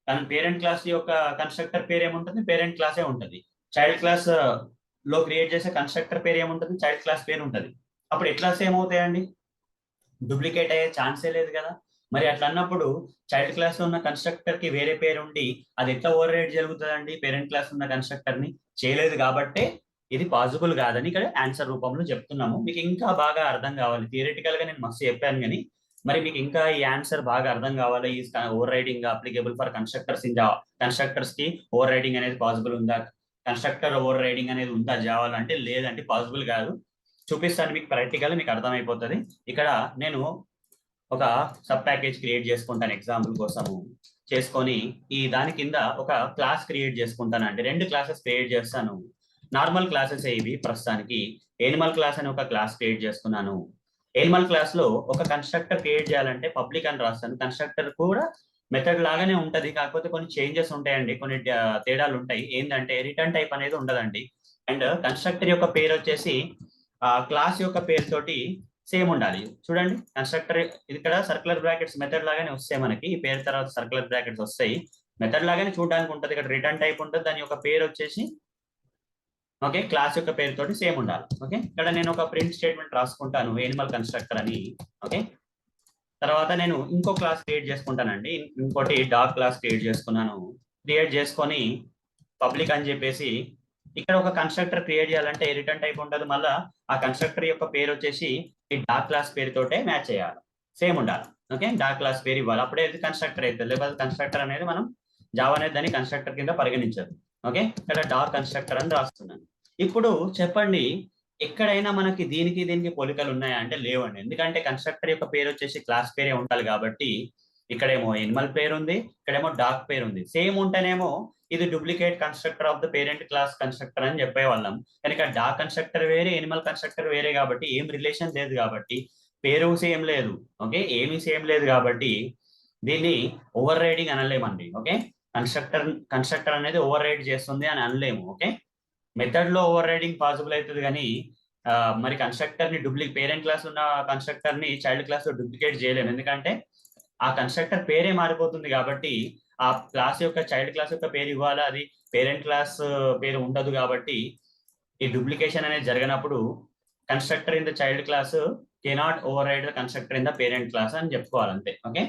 కానీ పేరెంట్ క్లాస్ యొక్క కన్స్ట్రక్టర్ పేరు ఏముంటుంది, పేరెంట్ క్లాసే ఉంటుంది. చైల్డ్ క్లాస్ లో క్రియేట్ చేసే కన్స్ట్రక్టర్ పేరు ఏముంటుంది, చైల్డ్ క్లాస్ పేరు ఉంటుంది. అప్పుడు ఎట్లా సేమ్ అవుతాయండి, డూప్లికేట్ అయ్యే ఛాన్సే లేదు కదా. మరి అట్లా అన్నప్పుడు చైల్డ్ క్లాస్ లో ఉన్న కన్స్ట్రక్టర్ కి వేరే పేరు ఉండి అది ఎట్లా ఓవర్ రైడ్ జరుగుతుందండి, పేరెంట్ క్లాస్ ఉన్న కన్స్ట్రక్టర్ ని చేయలేదు కాబట్టి ఇది పాసిబుల్ కాదని ఇక్కడ ఆన్సర్ రూపంలో చెప్తున్నాము. మీకు ఇంకా బాగా అర్థం కావాలి, థియరిటికల్ గా నేను మస్తు చెప్పాను కానీ మరి మీకు ఇంకా ఈ ఆన్సర్ బాగా అర్థం కావాలి. ఈ over riding applicable for constructors in Java, constructors కి ఓవర్ రైడింగ్ అనేది పాసిబుల్ ఉందా, కన్స్ట్రక్టర్ ఓవర్ రైడింగ్ అనేది ఉందా జావా అంటే, లేదంటే పాసిబుల్ కాదు. చూపిస్తాను మీకు ప్రాక్టికల్, మీకు అర్థమైపోతుంది. ఇక్కడ నేను ఒక సబ్ ప్యాకేజ్ క్రియేట్ చేసుకుంటాను ఎగ్జాంపుల్ కోసము, చేసుకొని ఈ దాని కింద ఒక క్లాస్ క్రియేట్ చేసుకుంటాను. అంటే రెండు క్లాసెస్ క్రియేట్ చేస్తాను. నార్మల్ క్లాసెస్ ఇవి ప్రస్తుతానికి. ఎనిమల్ క్లాస్ అని ఒక క్లాస్ క్రియేట్ చేసుకున్నాను. ఎనిమల్ క్లాస్ లో ఒక కన్స్ట్రక్టర్ క్రియేట్ చేయాలంటే పబ్లిక్ అని రాస్తాను. కన్స్ట్రక్టర్ కూడా మెథడ్ లాగానే ఉంటది, కాకపోతే కొన్ని చేంజెస్ ఉంటాయండి, కొన్ని తేడాలు ఉంటాయి. ఏంటంటే రిటర్న్ టైప్ అనేది ఉండదండి. అండ్ కన్స్ట్రక్టర్ యొక్క పేరు వచ్చేసి క్లాస్ యొక్క పేరుతోటి సేమ్ ఉండాలి. చూడండి కన్స్ట్రక్టర్ ఇక్కడ సర్కులర్ బ్రాకెట్స్ మెథడ్ లాగానే వస్తాయి మనకి, ఈ పేరు తర్వాత సర్కులర్ బ్రాకెట్స్ వస్తాయి, మెథడ్ లాగానే చూడడానికి ఉంటుంది. ఇక్కడ రిటర్న్ టైప్ ఉంటుంది, దాని యొక్క పేరు వచ్చేసి ఓకే క్లాస్ యొక్క పేరుతోటి సేమ్ ఉండాలి. ఓకే, ఇక్కడ నేను ఒక ప్రింట్ స్టేట్మెంట్ రాసుకుంటాను ఎనిమల్ కన్స్ట్రక్టర్ అని. ఓకే, తర్వాత నేను ఇంకో క్లాస్ క్రియేట్ చేసుకుంటానండి, ఇంకోటి డాగ్ క్లాస్ క్రియేట్ చేసుకున్నాను. క్రియేట్ చేసుకొని పబ్లిక్ అని చెప్పేసి ఇక్కడ ఒక కన్స్ట్రక్టర్ క్రియేట్ చేయాలంటే రిటర్న్ టైప్ ఉంటుంది, మళ్ళీ ఆ కన్స్ట్రక్టర్ యొక్క పేరు వచ్చేసి ఈ డాగ్ క్లాస్ పేరుతోటే మ్యాచ్ చేయాలి, సేమ్ ఉండాలి. ఓకే, డాగ్ క్లాస్ పేరు ఇవ్వాలి, అప్పుడే కన్స్ట్రక్టర్ అవుతుంది. లేకపోతే కన్స్ట్రక్టర్ అనేది మనం జావా అనేది దాన్ని కన్స్ట్రక్టర్ కింద పరిగణించదు. ఓకే, ఇక్కడ డాగ్ కన్స్ట్రక్టర్ అని రాస్తున్నాను. ఇప్పుడు చెప్పండి, ఎక్కడైనా మనకి దీనికి పోలికలు ఉన్నాయా అంటే లేవండి. ఎందుకంటే కన్స్ట్రక్టర్ యొక్క పేరు వచ్చేసి క్లాస్ పేరే ఉండాలి కాబట్టి ఇక్కడేమో ఎనిమల్ పేరు ఉంది, ఇక్కడేమో డాగ్ పేరు ఉంది. సేమ్ ఉంటేనేమో ఇది duplicate constructor of the parent class constructor అని చెప్పేవాళ్ళం. కానీ ఇక్కడ డాగ్ కన్స్ట్రక్టర్ వేరే, ఎనిమల్ కన్స్ట్రక్టర్ వేరే కాబట్టి ఏం రిలేషన్ లేదు కాబట్టి, పేరు సేమ్ లేదు, ఓకే, ఏమీ సేమ్ లేదు కాబట్టి దీన్ని ఓవర్ రైడింగ్ అనలేమండి. ఓకే, కన్స్ట్రక్టర్ అనేది ఓవర్ రైడ్ చేస్తుంది అని అనలేము. ఓకే, మెథడ్ లో ఓవర్ రైడింగ్ పాసిబుల్ అవుతుంది కానీ మరి కన్స్ట్రక్టర్ ని పేరెంట్ క్లాస్ ఉన్న కన్స్ట్రక్టర్ ని చైల్డ్ క్లాస్ లో డూప్లికేట్ చేయలేము. ఎందుకంటే ఆ కన్స్ట్రక్టర్ పేరే మారిపోతుంది కాబట్టి ఆ క్లాస్ యొక్క చైల్డ్ క్లాస్ యొక్క పేరు ఇవ్వాలి, అది పేరెంట్ క్లాస్ పేరు ఉండదు కాబట్టి ఈ డూప్లికేషన్ అనేది జరిగినప్పుడు constructor in the child class cannot override the constructor in the parent class అని చెప్పుకోవాలి అంతే. ఓకే,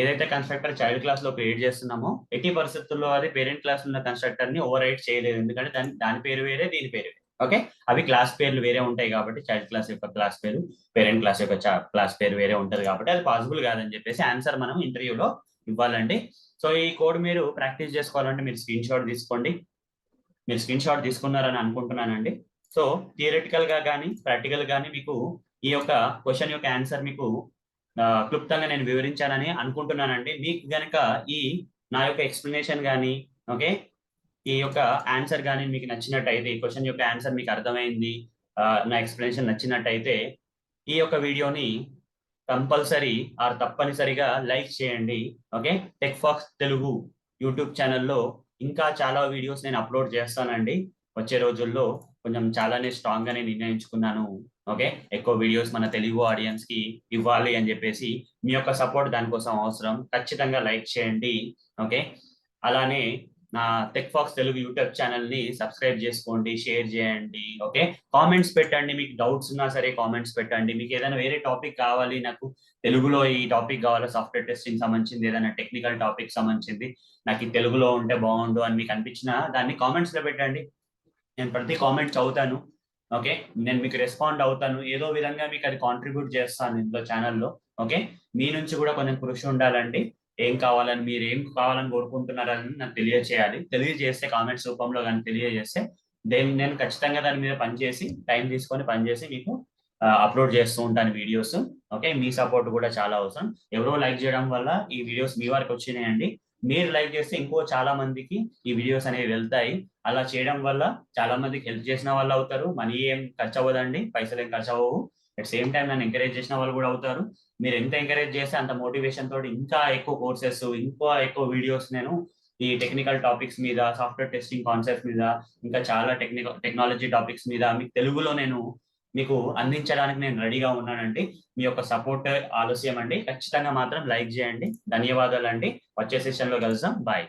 ఏదైతే కన్స్ట్రక్టర్ చైల్డ్ క్లాస్ లో క్రియేట్ చేస్తున్నామో ఎట్టి పరిస్థితుల్లో అది పేరెంట్ క్లాస్ ఉన్న కన్స్ట్రక్టర్ ని ఓవర్ రైడ్ చేయలేదు. ఎందుకంటే దాని పేరు వేరే, దీని పేరు వేరే. ఓకే, అవి క్లాస్ పేర్లు వేరే ఉంటాయి కాబట్టి చైల్డ్ క్లాస్ యొక్క క్లాస్ పేరు, పేరెంట్ క్లాస్ యొక్క క్లాస్ పేరు వేరే ఉంటది కాబట్టి అది పాసిబుల్ కాదని చెప్పేసి ఆన్సర్ మనం ఇంటర్వ్యూలో ఇవ్వాలండి. సో ఈ కోడ్ మీరు ప్రాక్టీస్ చేసుకోవాలంటే మీరు స్క్రీన్ షాట్ తీసుకోండి. మీరు స్క్రీన్ షాట్ తీసుకున్నారని అనుకుంటున్నానండి. సో థియరిటికల్ గా కానీ ప్రాక్టికల్ గానీ మీకు ఈ యొక్క క్వశ్చన్ యొక్క ఆన్సర్ మీకు క్లుప్తంగా నేను వివరించానని అనుకుంటున్నానండి. మీకు గనక ఈ నా యొక్క ఎక్స్ప్లెనేషన్ కానీ, ఓకే, ఈ యొక్క ఆన్సర్ కానీ మీకు నచ్చినట్టయితే, ఈ క్వశ్చన్ యొక్క ఆన్సర్ మీకు అర్థమైంది, నా ఎక్స్ప్లెనేషన్ నచ్చినట్టయితే ఈ యొక్క వీడియోని కంపల్సరీ తప్పనిసరిగా లైక్ చేయండి. Okay, Tech Fox Telugu YouTube ఛానల్లో ఇంకా చాలా వీడియోస్ నేను అప్లోడ్ చేస్తానండి. వచ్చే రోజుల్లో కొంచెం చాలానే స్ట్రాంగ్ గానే నిర్ణయించుకున్నాను. ఓకే, ఎక్కువ వీడియోస్ మన తెలుగు ఆడియన్స్ కి ఇవ్వాలి అని చెప్పేసి మీ యొక్క సపోర్ట్ దానికోసం అవసరం. ఖచ్చితంగా లైక్ చేయండి. ఓకే, అలానే నా Tech Fox Telugu YouTube channel ని సబ్స్క్రైబ్ చేసుకోండి, షేర్ చేయండి. ఓకే, కామెంట్స్ పెట్టండి, మీకు డౌట్స్ ఉన్నా సరే కామెంట్స్ పెట్టండి. మీకు ఏదైనా వేరే టాపిక్ కావాలి, నాకు తెలుగులో ఈ టాపిక్ కావాలా, సాఫ్ట్వేర్ టెస్టింగ్ సంబంధించింది, ఏదైనా టెక్నికల్ టాపిక్ సంబంధించింది నాకు ఈ తెలుగులో ఉంటే బాగుండు అని మీకు అనిపించిన దాన్ని కామెంట్స్ లో పెట్టండి. నేను ప్రతి కామెంట్ చదువుతాను. ఓకే, నేను మీకు రెస్పాండ్ అవుతాను, ఏదో విధంగా మీకు అది కాంట్రిబ్యూట్ చేస్తాను ఇందులో ఛానల్లో. ఓకే, మీ నుంచి కూడా కొంచెం కృషి ఉండాలండి. ఏం కావాలని, మీరు ఏం కావాలని కోరుకుంటున్నారని నాకు తెలియజేస్తే కామెంట్స్ రూపంలో కానీ తెలియజేస్తే నేను ఖచ్చితంగా దాని మీద పనిచేసి, టైం తీసుకొని పనిచేసి మీకు అప్లోడ్ చేస్తూ ఉంటాను వీడియోస్. ఓకే, మీ సపోర్ట్ కూడా చాలా అవసరం. ఎవరో లైక్ చేయడం వల్ల ఈ వీడియోస్ మీ వరకు వచ్చినాయండి. మీరు లైక్ చేస్తే ఇంకో చాలా మందికి ఈ వీడియోస్ అనేవి వెళ్తాయి. అలా చేయడం వల్ల చాలా మందికి హెల్ప్ చేసిన వాళ్ళు అవుతారు. మనీ ఏం ఖర్చు అవ్వదండి, పైసలు ఏం ఖర్చు అవ్వవు. అట్ సేమ్ టైం నన్ను ఎంకరేజ్ చేసిన వాళ్ళు కూడా అవుతారు. మీరు ఎంత ఎంకరేజ్ చేస్తే అంత మోటివేషన్ తోటి ఇంకా ఎక్కువ కోర్సెస్, ఇంకా ఎక్కువ వీడియోస్ నేను ఈ టెక్నికల్ టాపిక్స్ మీద, సాఫ్ట్వేర్ టెస్టింగ్ కాన్సెప్ట్ మీద, ఇంకా చాలా టెక్నాలజీ టాపిక్స్ మీద మీకు తెలుగులో నేను మీకు అందించడానికి నేను రెడీగా ఉన్నానండి. మీ యొక్క సపోర్ట్ ఆలస్యం అండి. ఖచ్చితంగా మాత్రం లైక్ చేయండి. ధన్యవాదాలు అండి. వచ్చే సెషన్ లో కలుద్దాం. బాయ్.